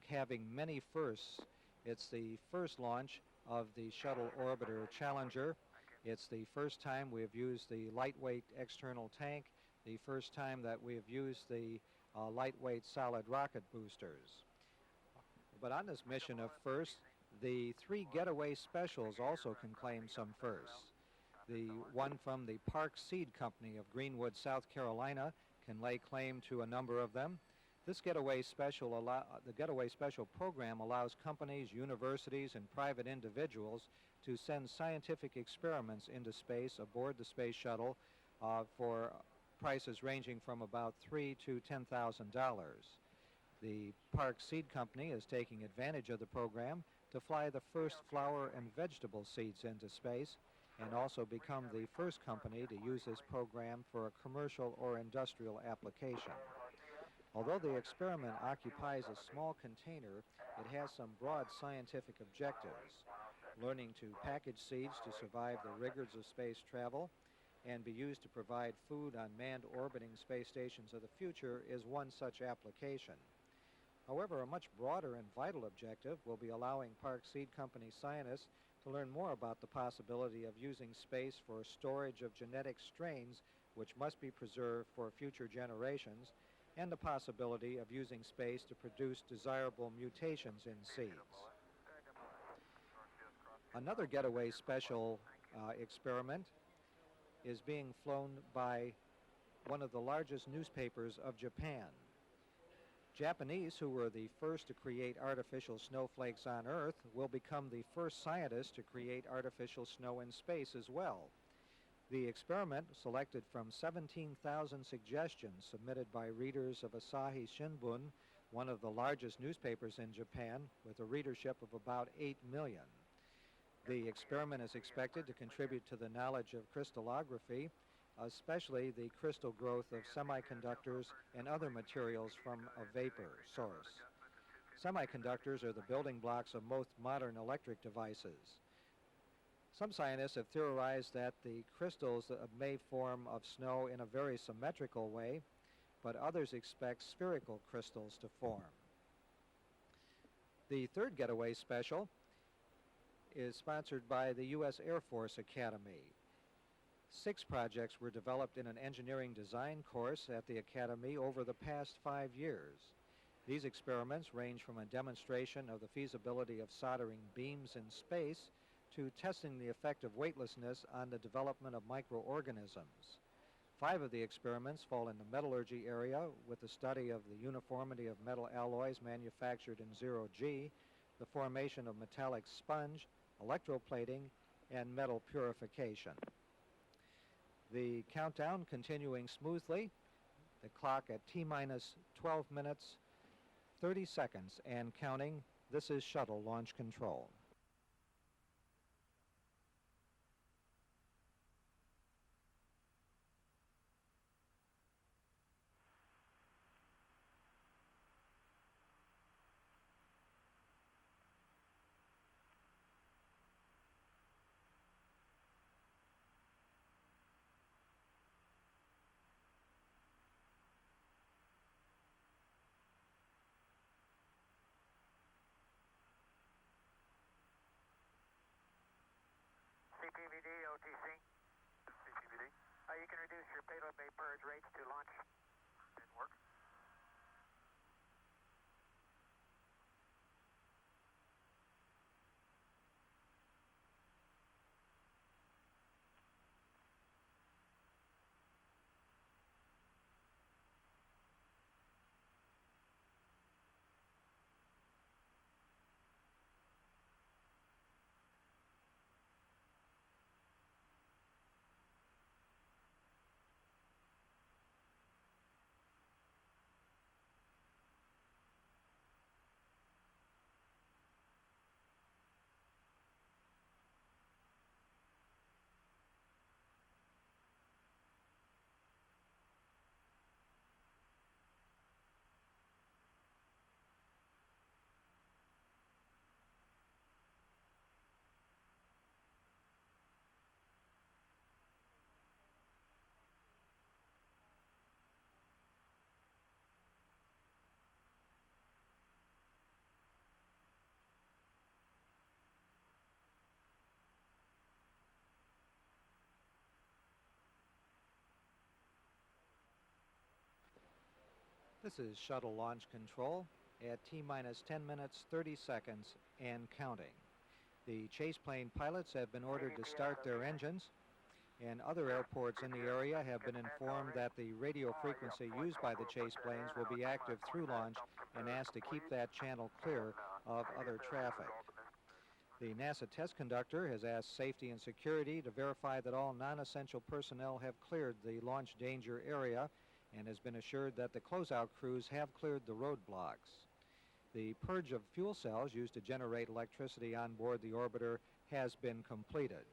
having many firsts. It's the first launch of the shuttle orbiter Challenger. It's the first time we have used the lightweight external tank, the first time that we have used the lightweight solid rocket boosters. But on this mission of first, the 3 getaway specials also can claim some firsts. The one from the Park Seed Company of Greenwood, South Carolina, can lay claim to a number of them. This getaway special the getaway special program allows companies, universities, and private individuals to send scientific experiments into space aboard the space shuttle for prices ranging from about $3,000 to $10,000. The Park Seed Company is taking advantage of the program to fly the first flower and vegetable seeds into space, and also become the first company to use this program for a commercial or industrial application. Although the experiment occupies a small container, it has some broad scientific objectives. Learning to package seeds to survive the rigors of space travel and be used to provide food on manned orbiting space stations of the future is one such application. However, a much broader and vital objective will be allowing Park Seed Company scientists to learn more about the possibility of using space for storage of genetic strains which must be preserved for future generations, and the possibility of using space to produce desirable mutations in seeds. Another getaway special experiment is being flown by one of the largest newspapers of Japan. Japanese, who were the first to create artificial snowflakes on Earth, will become the first scientists to create artificial snow in space as well. The experiment, selected from 17,000 suggestions submitted by readers of Asahi Shimbun, one of the largest newspapers in Japan, with a readership of about 8 million. The experiment is expected to contribute to the knowledge of crystallography, especially the crystal growth of semiconductors and other materials from a vapor source. Semiconductors are the building blocks of most modern electric devices. Some scientists have theorized that the crystals may form of snow in a very symmetrical way, but others expect spherical crystals to form. The third getaway special is sponsored by the U.S. Air Force Academy. 6 projects were developed in an engineering design course at the Academy over the past 5 years. These experiments range from a demonstration of the feasibility of soldering beams in space to testing the effect of weightlessness on the development of microorganisms. 5 of the experiments fall in the metallurgy area with the study of the uniformity of metal alloys manufactured in zero-G, the formation of metallic sponge, electroplating, and metal purification. The countdown continuing smoothly, the clock at T-minus 12 minutes, 30 seconds and counting. This is shuttle launch control. Sub bay purge rates to launch. Didn't work. This is shuttle launch control at T-minus 10 minutes, 30 seconds, and counting. The chase plane pilots have been ordered to start their engines, and other airports in the area have been informed that the radio frequency used by the chase planes will be active through launch and asked to keep that channel clear of other traffic. The NASA test conductor has asked safety and security to verify that all non-essential personnel have cleared the launch danger area and has been assured that the closeout crews have cleared the roadblocks. The purge of fuel cells used to generate electricity on board the orbiter has been completed.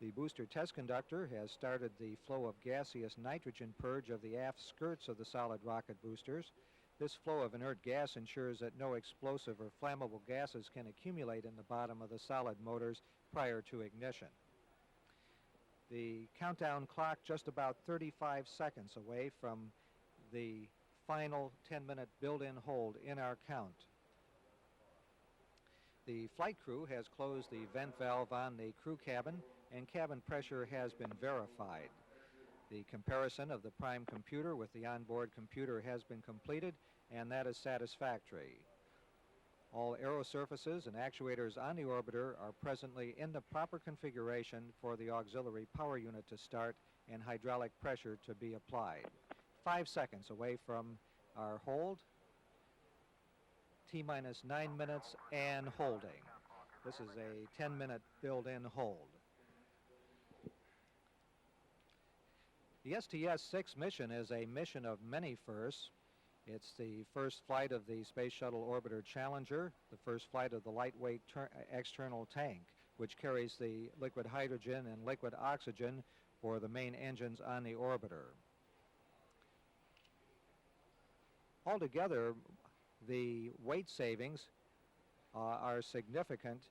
The booster test conductor has started the flow of gaseous nitrogen purge of the aft skirts of the solid rocket boosters. This flow of inert gas ensures that no explosive or flammable gases can accumulate in the bottom of the solid motors prior to ignition. The countdown clock just about 35 seconds away from the final 10-minute build-in hold in our count. The flight crew has closed the vent valve on the crew cabin, and cabin pressure has been verified. The comparison of the prime computer with the onboard computer has been completed, and that is satisfactory. All aero surfaces and actuators on the orbiter are presently in the proper configuration for the auxiliary power unit to start and hydraulic pressure to be applied. 5 seconds away from our hold. T-minus 9 minutes and holding. This is a 10-minute build-in hold. The STS-6 mission is a mission of many firsts. It's the first flight of the Space Shuttle Orbiter Challenger, the first flight of the lightweight external tank, which carries the liquid hydrogen and liquid oxygen for the main engines on the orbiter. Altogether, the weight savings are significant,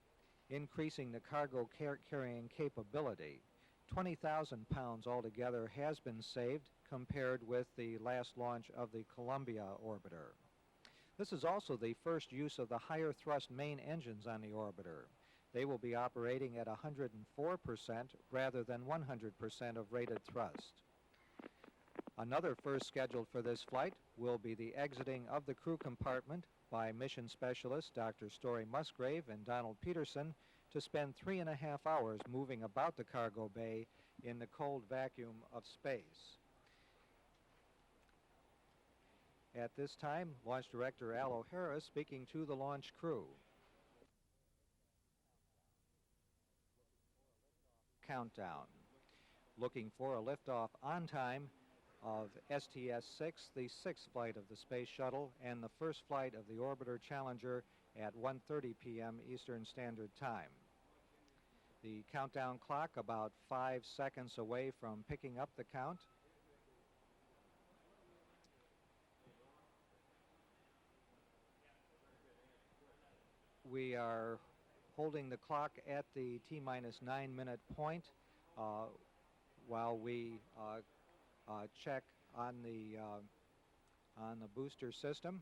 increasing the cargo carrying capability. 20,000 pounds altogether has been saved compared with the last launch of the Columbia orbiter. This is also the first use of the higher thrust main engines on the orbiter. They will be operating at 104% rather than 100% of rated thrust. Another first scheduled for this flight will be the exiting of the crew compartment by mission specialists Dr. Story Musgrave and Donald Peterson to spend 3.5 hours moving about the cargo bay in the cold vacuum of space. At this time, Launch Director Al O'Hara speaking to the launch crew. Countdown. Looking for a liftoff on time of STS-6, the sixth flight of the Space Shuttle, and the first flight of the Orbiter Challenger at 1:30 p.m. Eastern Standard Time. The countdown clock about 5 seconds away from picking up the count. We are holding the clock at the T-minus 9 minute point while we check on the booster system.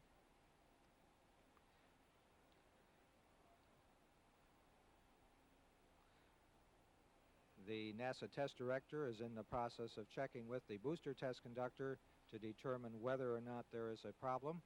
The NASA test director is in the process of checking with the booster test conductor to determine whether or not there is a problem.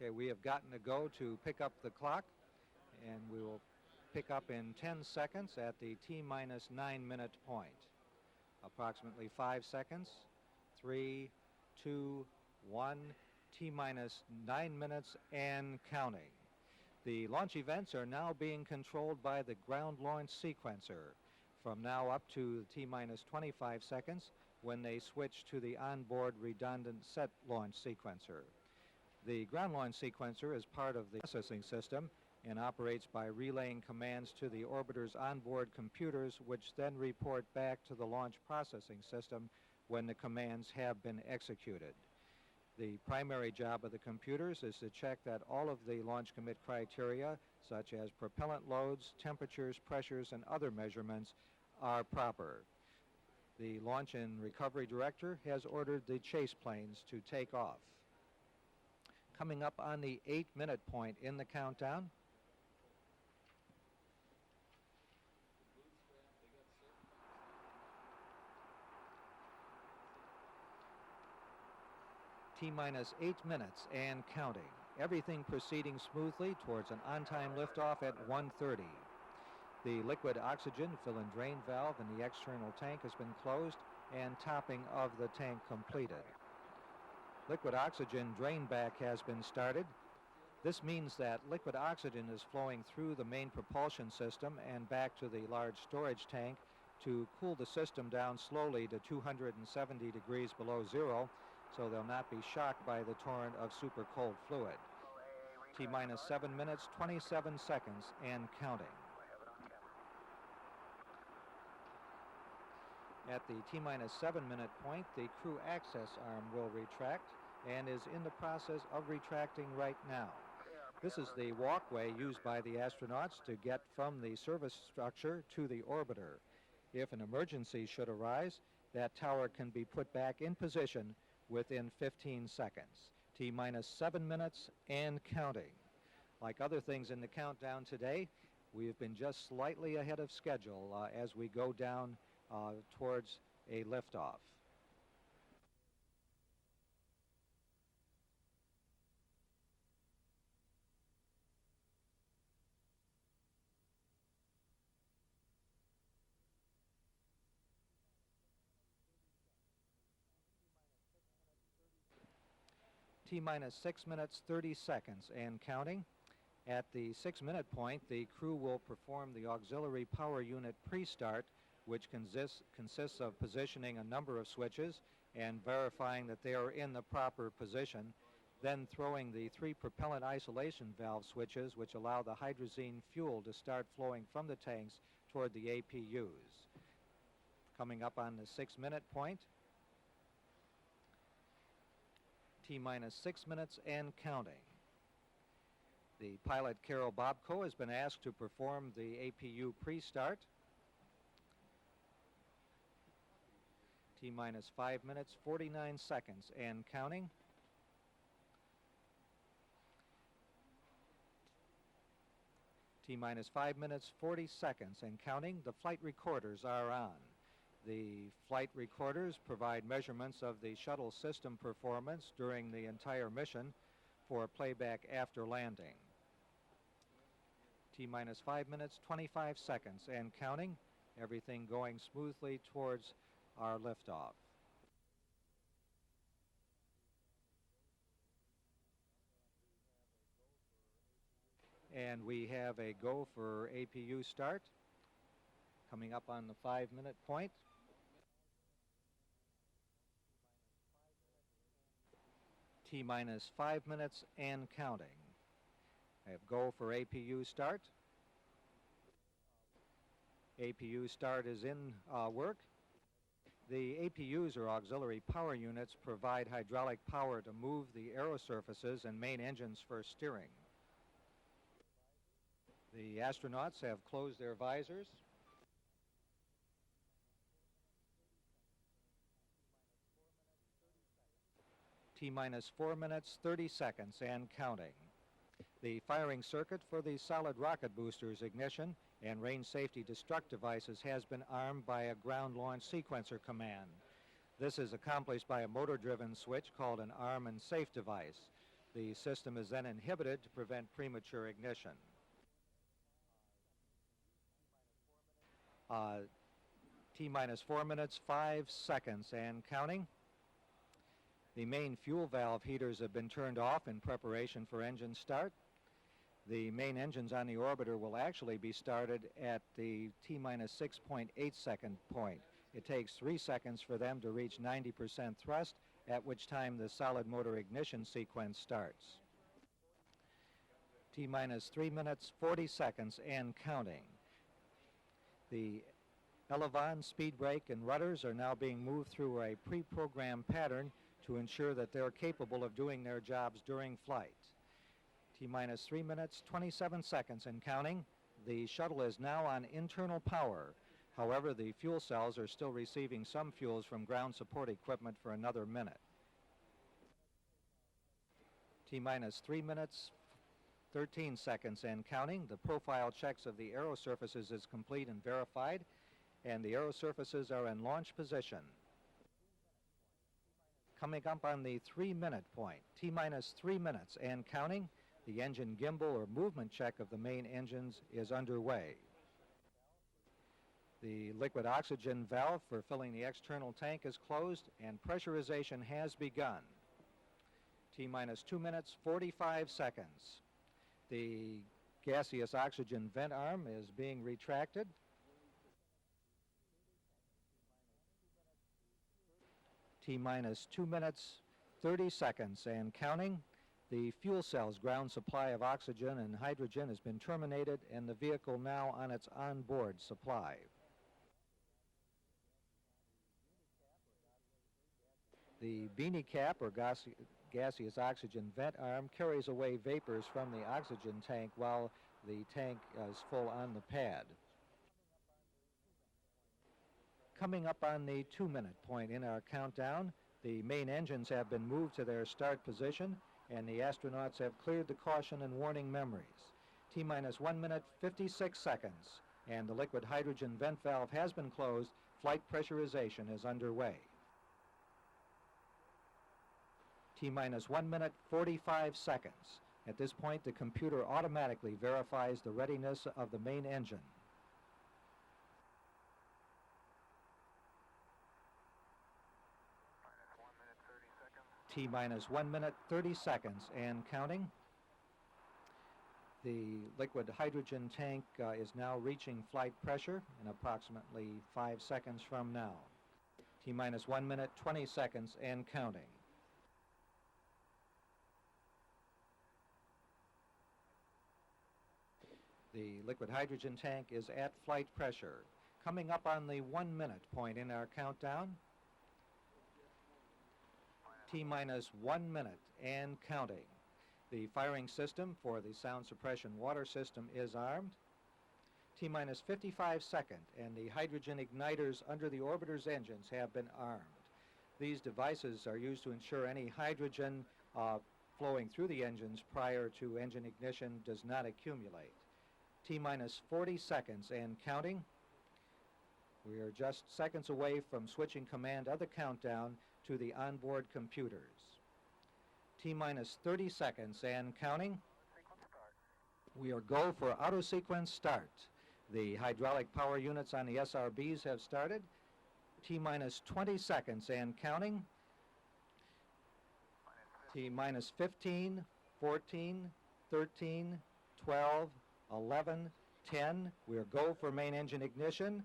Okay, we have gotten a go to pick up the clock, and we will pick up in 10 seconds at the T-minus 9-minute point. Approximately 5 seconds. 3, 2, 1, T-minus 9 minutes and counting. The launch events are now being controlled by the ground launch sequencer from now up to T-minus 25 seconds when they switch to the onboard redundant set launch sequencer. The ground launch sequencer is part of the processing system and operates by relaying commands to the orbiter's onboard computers, which then report back to the launch processing system when the commands have been executed. The primary job of the computers is to check that all of the launch commit criteria, such as propellant loads, temperatures, pressures, and other measurements, are proper. The launch and recovery director has ordered the chase planes to take off. Coming up on the 8-minute point in the countdown, T-minus 8 minutes and counting. Everything proceeding smoothly towards an on-time liftoff at 1:30. The liquid oxygen fill and drain valve in the external tank has been closed and topping of the tank completed. Liquid oxygen drain back has been started. This means that liquid oxygen is flowing through the main propulsion system and back to the large storage tank to cool the system down slowly to 270 degrees below zero, so they'll not be shocked by the torrent of super cold fluid. T-minus 7 minutes, 27 seconds and counting. At the T-minus 7-minute point, the crew access arm will retract and is in the process of retracting right now. This is the walkway used by the astronauts to get from the service structure to the orbiter. If an emergency should arise, that tower can be put back in position within 15 seconds. T-minus 7 minutes and counting. Like other things in the countdown today, we have been just slightly ahead of schedule as we go down towards a liftoff. T-minus 6 minutes, 30 seconds and counting. At the 6-minute point, the crew will perform the auxiliary power unit pre-start, which consists of positioning a number of switches and verifying that they are in the proper position, then throwing the 3 propellant isolation valve switches which allow the hydrazine fuel to start flowing from the tanks toward the APUs. Coming up on the 6-minute point, T-minus 6 minutes and counting. The pilot, Carol Bobko, has been asked to perform the APU pre-start. T-minus 5 minutes, 49 seconds and counting. T-minus 5 minutes, 40 seconds and counting. The flight recorders are on. The flight recorders provide measurements of the shuttle system performance during the entire mission for playback after landing. T-minus 5 minutes, 25 seconds and counting. Everything going smoothly towards our liftoff. And we have a go for APU start. Coming up on the 5-minute point. T-minus 5 minutes and counting. I have go for APU start. APU start is in work. The APUs, or auxiliary power units, provide hydraulic power to move the aerosurfaces and main engines for steering. The astronauts have closed their visors. T-minus 4 minutes, 30 seconds and counting. The firing circuit for the solid rocket booster's ignition and range safety destruct devices has been armed by a ground launch sequencer command. This is accomplished by a motor-driven switch called an arm and safe device. The system is then inhibited to prevent premature ignition. T-minus 4 minutes, 5 seconds and counting. The main fuel valve heaters have been turned off in preparation for engine start. The main engines on the orbiter will actually be started at the T-minus 6.8 second point. It takes 3 seconds for them to reach 90% thrust, at which time the solid motor ignition sequence starts. T-minus 3 minutes, 40 seconds and counting. The elevon, speed brake, and rudders are now being moved through a pre-programmed pattern to ensure that they're capable of doing their jobs during flight. T-minus 3 minutes, 27 seconds and counting. The shuttle is now on internal power. However, the fuel cells are still receiving some fuels from ground support equipment for another minute. T-minus 3 minutes, 13 seconds and counting. The profile checks of the aero surfaces is complete and verified, and the aero surfaces are in launch position. Coming up on the 3-minute point, T-minus 3 minutes and counting. The engine gimbal or movement check of the main engines is underway. The liquid oxygen valve for filling the external tank is closed and pressurization has begun. T-minus 2 minutes, 45 seconds. The gaseous oxygen vent arm is being retracted. T-minus 2 minutes, 30 seconds and counting. The fuel cell's ground supply of oxygen and hydrogen has been terminated and the vehicle now on its onboard supply. The beanie cap or gaseous oxygen vent arm carries away vapors from the oxygen tank while the tank is full on the pad. Coming up on the 2-minute point in our countdown, the main engines have been moved to their start position and the astronauts have cleared the caution and warning memories. T-minus 1 minute, 56 seconds, and the liquid hydrogen vent valve has been closed. Flight pressurization is underway. T-minus 1 minute, 45 seconds. At this point, the computer automatically verifies the readiness of the main engine. T-minus 1 minute, 30 seconds and counting. The liquid hydrogen tank is now reaching flight pressure in approximately 5 seconds from now. T-minus 1 minute, 20 seconds and counting. The liquid hydrogen tank is at flight pressure. Coming up on the 1-minute point in our countdown. T-minus 1 minute and counting. The firing system for the sound suppression water system is armed. T-minus 55 seconds, and the hydrogen igniters under the orbiter's engines have been armed. These devices are used to ensure any hydrogen flowing through the engines prior to engine ignition does not accumulate. T-minus 40 seconds and counting. We are just seconds away from switching command of the countdown to the onboard computers. T-minus 30 seconds and counting. We are go for auto sequence start. The hydraulic power units on the SRBs have started. T-minus 20 seconds and counting. T-minus 15, 14, 13, 12, 11, 10. We're go for main engine ignition.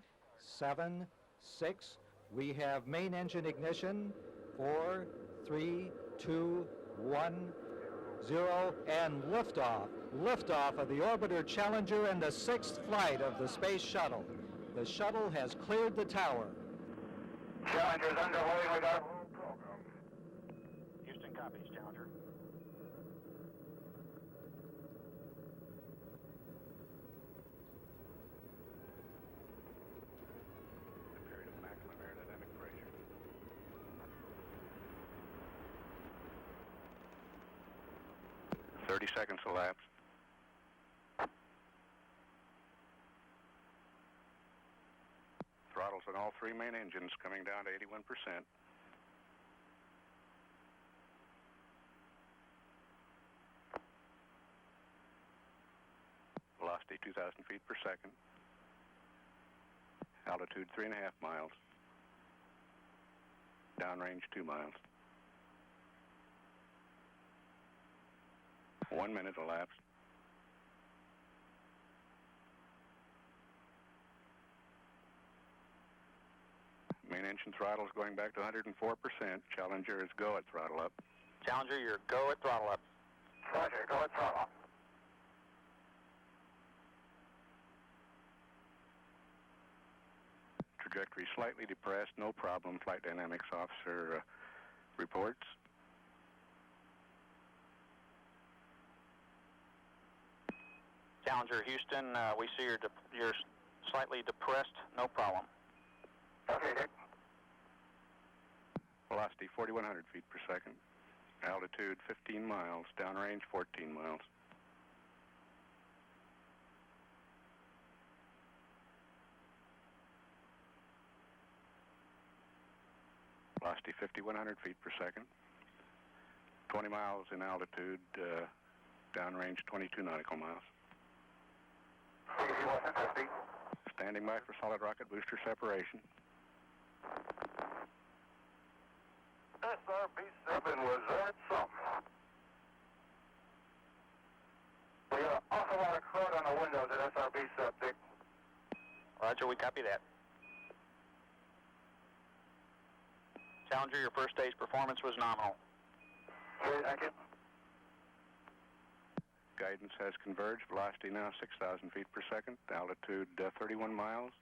7, 6. We have main engine ignition. 4, 3, 2, 1, 0, and liftoff. Liftoff of the Orbiter Challenger and the 6th flight of the Space Shuttle. The shuttle has cleared the tower. Challenger's underway with our program. Houston copies, Challenger. The period of maximum aerodynamic pressure. 30 seconds elapsed. Throttles on all three main engines coming down to 81%. Velocity 2,000 feet per second. Altitude 3.5 miles. Downrange 2 miles. 1 minute elapsed. Main engine throttle is going back to 104%. Challenger is go at throttle up. Challenger, you're go at throttle up. Roger, go at throttle. Trajectory slightly depressed, no problem. Flight dynamics officer reports. Challenger, Houston, we see you're slightly depressed, no problem. Okay, Dick. Velocity 4,100 feet per second. Altitude 15 miles. Downrange 14 miles. Velocity 5,100 feet per second. 20 miles in altitude. Downrange 22 nautical miles. Standing by for solid rocket booster separation. SRB-7 was that something? We got an awful lot of crud on the windows at SRB-7, Dick. Roger, we copy that. Challenger, your first stage performance was nominal. Okay, thank you. Guidance has converged. Velocity now 6,000 feet per second. Altitude 31 miles.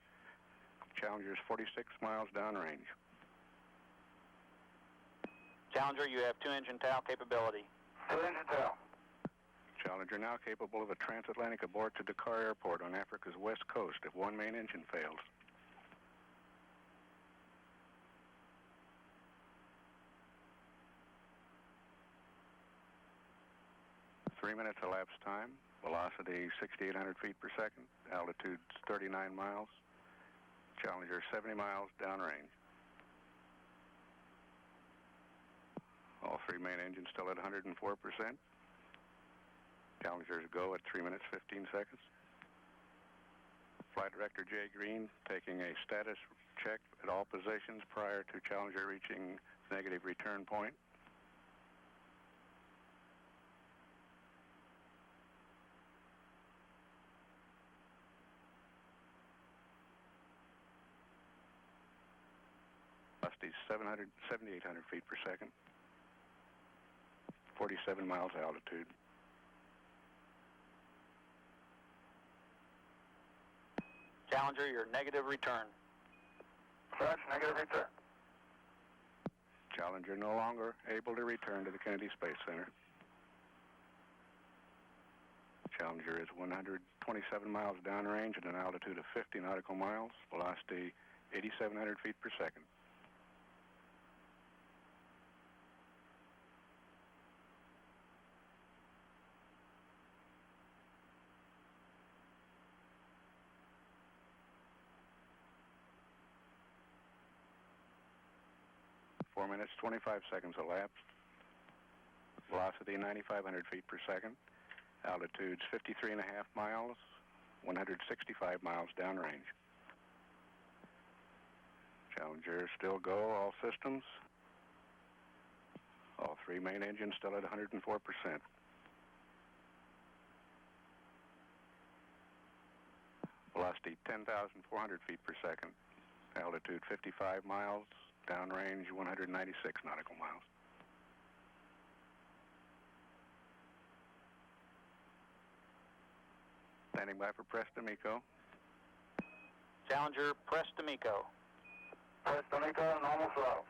Challenger is 46 miles downrange. Challenger, you have 2-engine tail capability. 2-engine tail. Challenger now capable of a transatlantic abort to Dakar Airport on Africa's west coast if one main engine fails. Three minutes elapsed time. Velocity 6,800 feet per second. Altitude 39 miles. Challenger 70 miles downrange. All three main engines still at 104%. Challengers go at 3 minutes 15 seconds. Flight Director Jay Green taking a status check at all positions prior to Challenger reaching negative return point. Velocity 7,800 feet per second. 47 miles altitude. Challenger, your negative return. Correct, negative return. Challenger no longer able to return to the Kennedy Space Center. Challenger is 127 miles downrange at an altitude of 50 nautical miles. Velocity 8,700 feet per second. Four minutes, 25 seconds elapsed. Velocity 9,500 feet per second. Altitudes 53.5 miles, 165 miles downrange. Challenger still go, all systems. All three main engines still at 104%. Velocity 10,400 feet per second. Altitude 55 miles. Downrange 196 nautical miles. Standing by for press to MECO. Challenger, press to MECO. Press to MECO, normal throttle.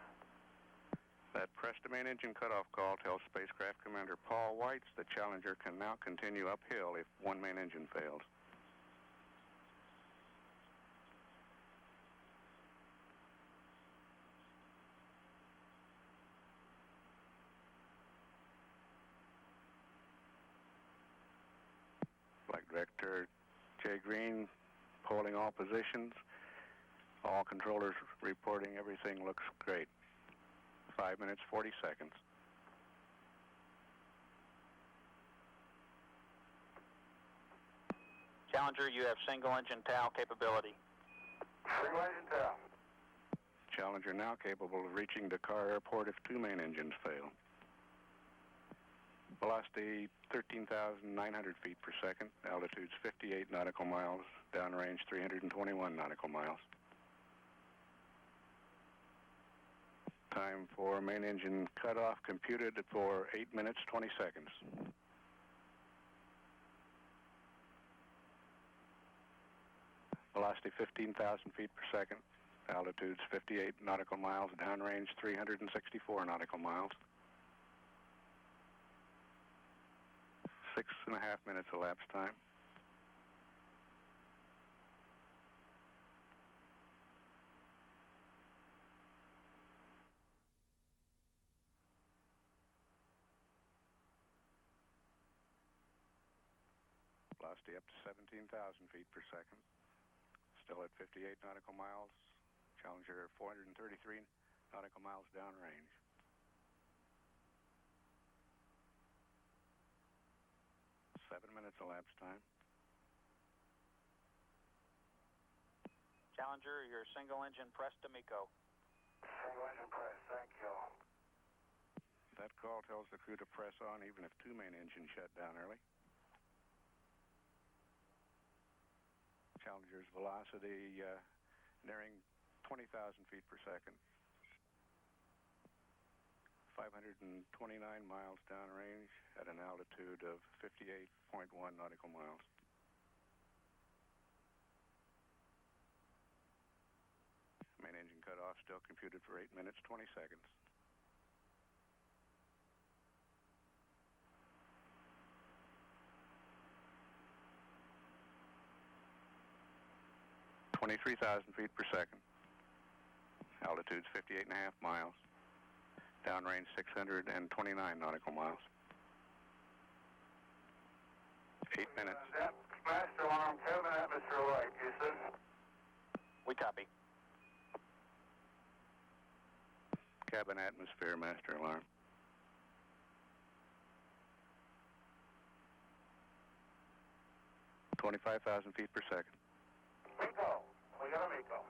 That press to main engine cutoff call tells Spacecraft Commander Paul Weitz that Challenger can now continue uphill if one main engine fails. Vector J. Green, polling all positions. All controllers reporting everything looks great. 5 minutes, 40 seconds. Challenger, you have single engine TOW capability. Single engine TOW. Challenger now capable of reaching Dakar Airport if two main engines fail. Velocity 13,900 feet per second. Altitude's 58 nautical miles. Downrange 321 nautical miles. Time for main engine cutoff computed for 8 minutes, 20 seconds. Velocity 15,000 feet per second. Altitude's 58 nautical miles. Downrange 364 nautical miles. 6.5 minutes elapsed time. Velocity up to 17,000 feet per second. Still at 58 nautical miles. Challenger 433 nautical miles downrange. Seven minutes elapsed time. Challenger, your single engine press to MECO. Single engine press, thank you. That call tells the crew to press on even if two main engines shut down early. Challenger's velocity nearing 20,000 feet per second. 529 miles downrange at an altitude of 58.1 nautical miles. Main engine cutoff still computed for 8 minutes, 20 seconds. $23,000 feet per second. Altitude's 58.5 miles. Downrange 629 nautical miles. 8 minutes. Master alarm, cabin atmosphere light, Houston. We copy. Cabin atmosphere master alarm. $25,000 feet per second. MECO. We got a MECO.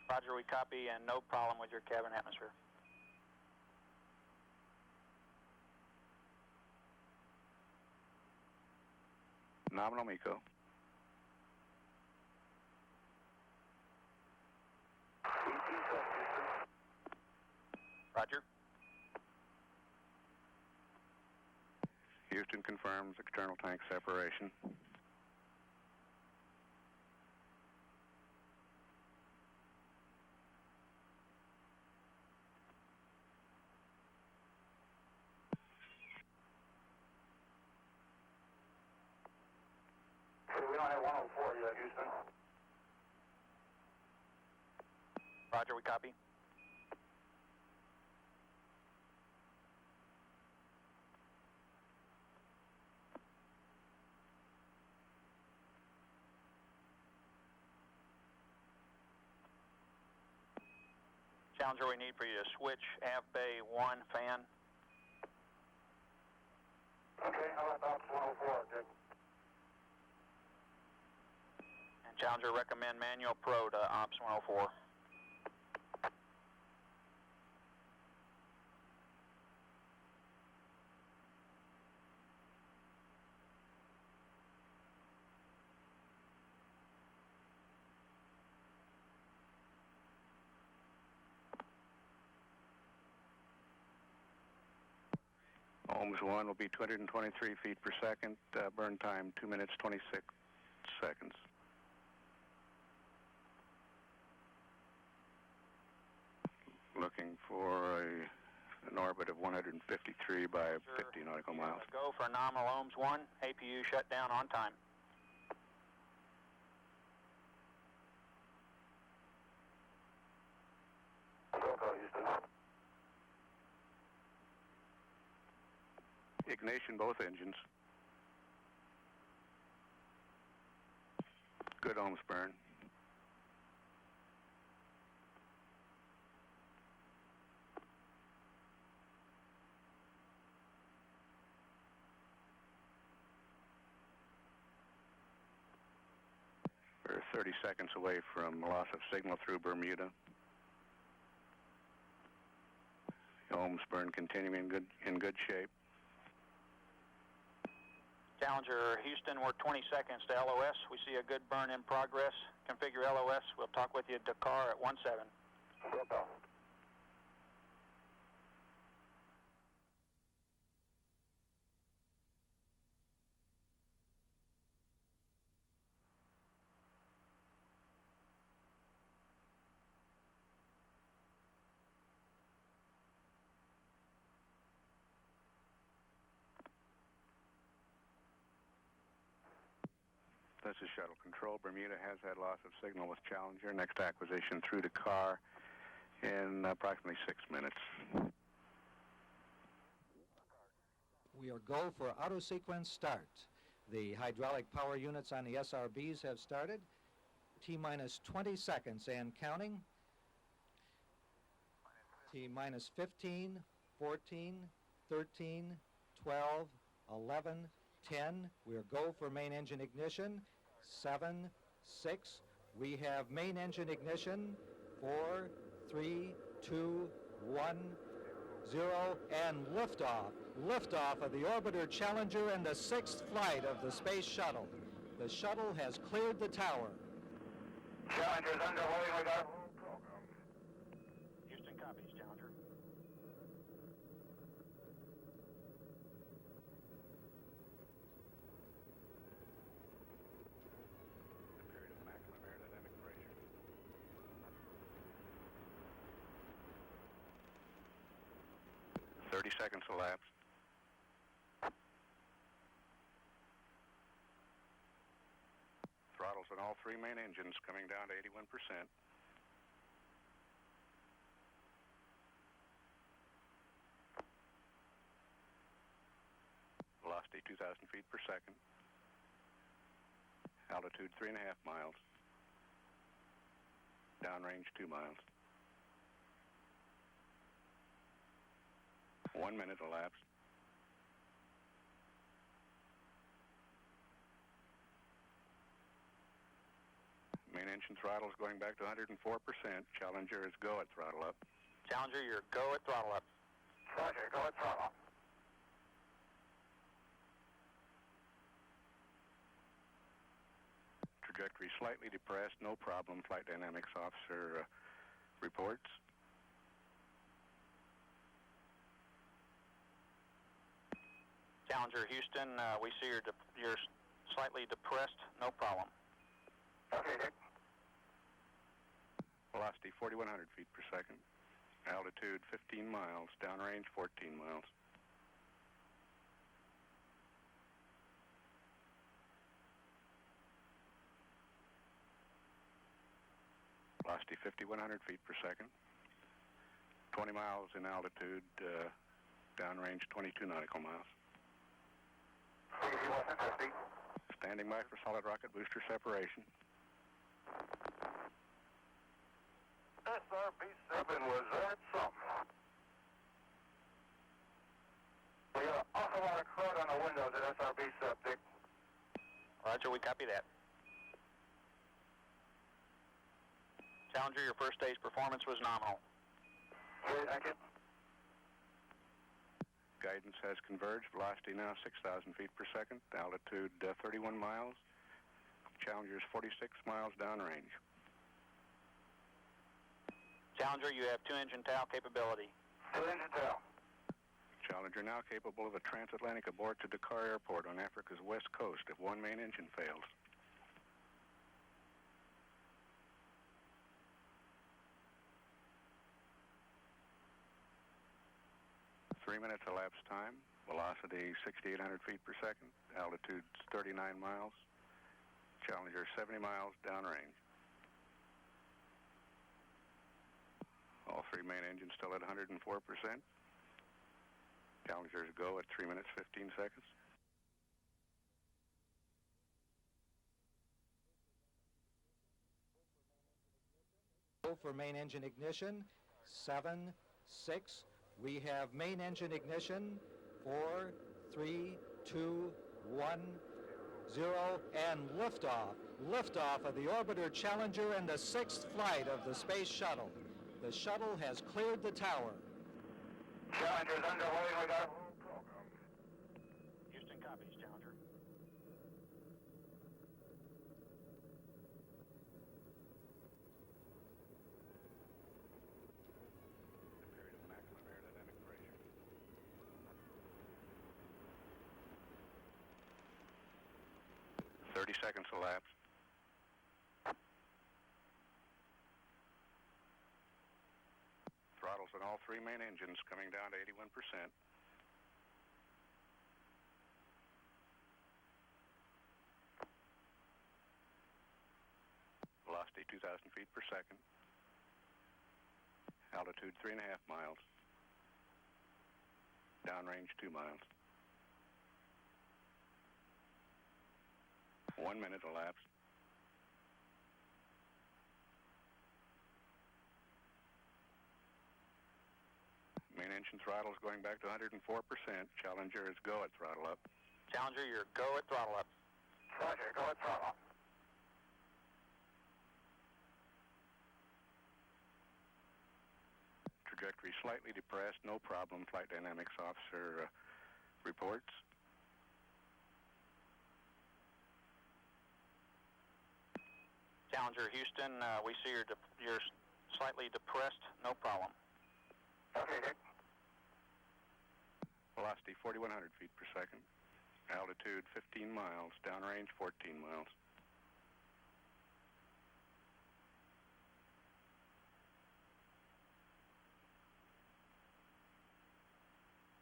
Roger, we copy, and no problem with your cabin atmosphere. Nominal MECO. Roger. Houston confirms external tank separation. We don't have 104 yet, Houston. Roger, we copy. Challenger, we need for you to switch aft bay 1 fan. Okay, how about Ops 104, Dick? And Challenger, recommend manual pro to Ops 104. Ohms 1 will be 223 feet per second. Burn time 2 minutes, 26 seconds. Looking for an orbit of 153 by 50 nautical miles. Go for nominal Ohms 1. APU shut down on time. Go, Houston. Ignition both engines. Good ohms burn. We're 30 seconds away from loss of signal through Bermuda. Ohms burn continuing in good shape. Challenger Houston, we're 20 seconds to LOS. We see a good burn in progress. Configure LOS. We'll talk with you at Dakar at 17. This is Shuttle Control. Bermuda has had loss of signal with Challenger. Next acquisition through Dakar in approximately 6 minutes. We are go for auto sequence start. The hydraulic power units on the SRBs have started. T-minus 20 seconds and counting. T-minus 15, 14, 13, 12, 11, 10. We are go for main engine ignition. 7, 6. We have main engine ignition. 4, 3, 2, 1, 0, and liftoff. Liftoff of the orbiter Challenger and the 6th flight of the space shuttle. The shuttle has cleared the tower. Challenger's underway with our whole program. Houston copies, Challenger. The period of maximum aerodynamic pressure. .30 seconds elapsed. Throttles on all three main engines coming down to 81%. Velocity 2,000 feet per second. Altitude 3.5 miles. Downrange 2 miles. 1 minute elapsed. Main engine throttle is going back to 104%. Challenger is go at throttle up. Challenger, you're go at throttle up. Roger, go at throttle. Trajectory slightly depressed, no problem. Flight dynamics officer reports. Challenger Houston, we see you're slightly depressed. No problem. Okay, Dick. Velocity 4,100 feet per second. Altitude 15 miles. Downrange 14 miles. Velocity 5,100 feet per second. 20 miles in altitude. Downrange 22 nautical miles. Standing by for solid rocket booster separation. SRB-7 was that something. We got an awful lot of crud on the windows at SRB-7, Dick. Roger, we copy that. Challenger, your first day's performance was nominal. Okay, thank you. Guidance has converged. Velocity now 6,000 feet per second. Altitude 31 miles. Challenger's 46 miles downrange. Challenger, you have 2-engine tail capability. 2-engine tail. Challenger now capable of a transatlantic abort to Dakar Airport on Africa's west coast if one main engine fails. Three minutes elapsed time. Velocity 6,800 feet per second. Altitude 39 miles. Challenger 70 miles downrange. All three main engines still at 104%. Challengers go at 3 minutes 15 seconds. Go for main engine ignition. 7, 6. We have main engine ignition. 4, 3, 2, 1, 0, and liftoff. Liftoff of the Orbiter Challenger and the 6th flight of the Space Shuttle. The shuttle has cleared the tower. Challenger's underway. We got Houston copies, Challenger. The period of maximum aerodynamic pressure. Thirty seconds elapsed. Throttles on all three main engines coming down to 81%. Velocity 2,000 feet per second. Altitude 3.5 miles. Downrange 2 miles. 1 minute elapsed. Main engine throttle is going back to 104%. Challenger is go at throttle up. Challenger, you're go at throttle up. Roger, go at throttle. Trajectory slightly depressed, no problem. Flight dynamics officer reports. Challenger, Houston, we see you're slightly depressed, no problem. Okay, Dick. Velocity 4,100 feet per second. Altitude 15 miles. Downrange 14 miles.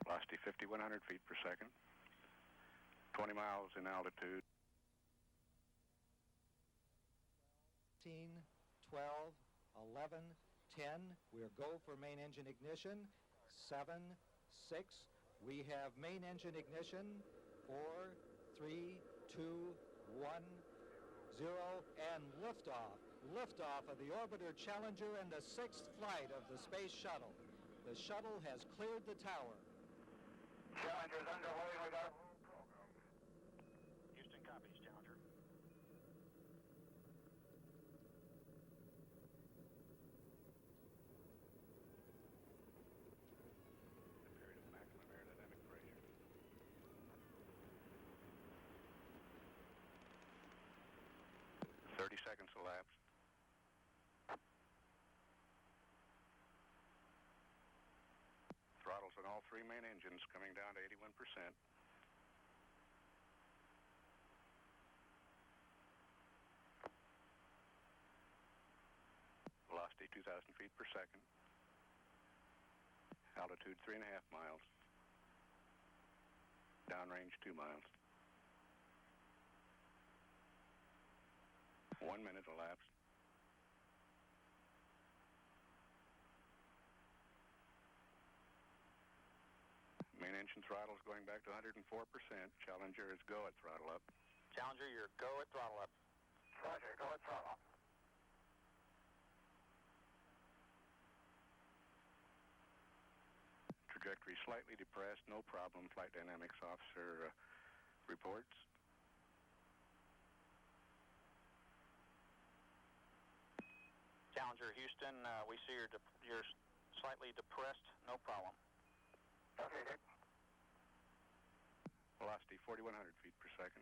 Velocity 5,100 feet per second. 20 miles in altitude. 13, 12, 11, 10. We're go for main engine ignition. 7, 6. We have main engine ignition. 4, 3, 2, 1, 0, and liftoff. Liftoff of the Orbiter Challenger and the 6th flight of the Space Shuttle. The shuttle has cleared the tower. Challenger's underway. We got Houston copies, Challenger. The period of maximum aerodynamic pressure. 30 seconds elapsed. Throttles on all three main engines coming down to 81%. Velocity 2,000 feet per second. Altitude 3.5 miles. Downrange 2 miles. 1 minute elapsed. Main engine throttle is going back to 104%. Challenger is go at throttle up. Challenger, you're go at throttle up. Roger, go at throttle. Trajectory slightly depressed, no problem. Flight dynamics officer reports. Challenger, Houston, we see you're slightly depressed, no problem. Okay, Dick. Velocity 4,100 feet per second.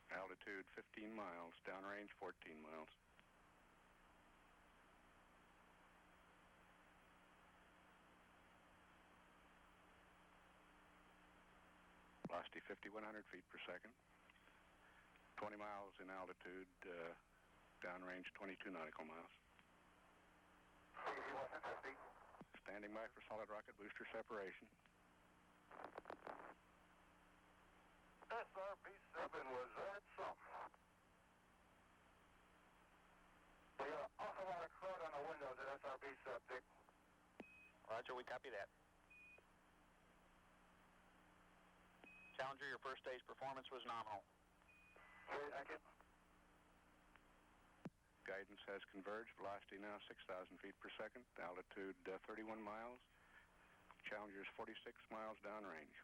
Altitude 15 miles. Downrange 14 miles. Velocity 5,100 feet per second. 20 miles in altitude. Downrange 22 nautical miles. Standing by for solid rocket booster separation. SRB-7 was that something? We got an awful lot of crud on the windows at SRB-7, Dick. Roger, we copy that. Challenger, your first day's performance was nominal. Okay, thank you. Guidance has converged. Velocity now 6,000 feet per second. Altitude 31 miles. Challenger's 46 miles downrange.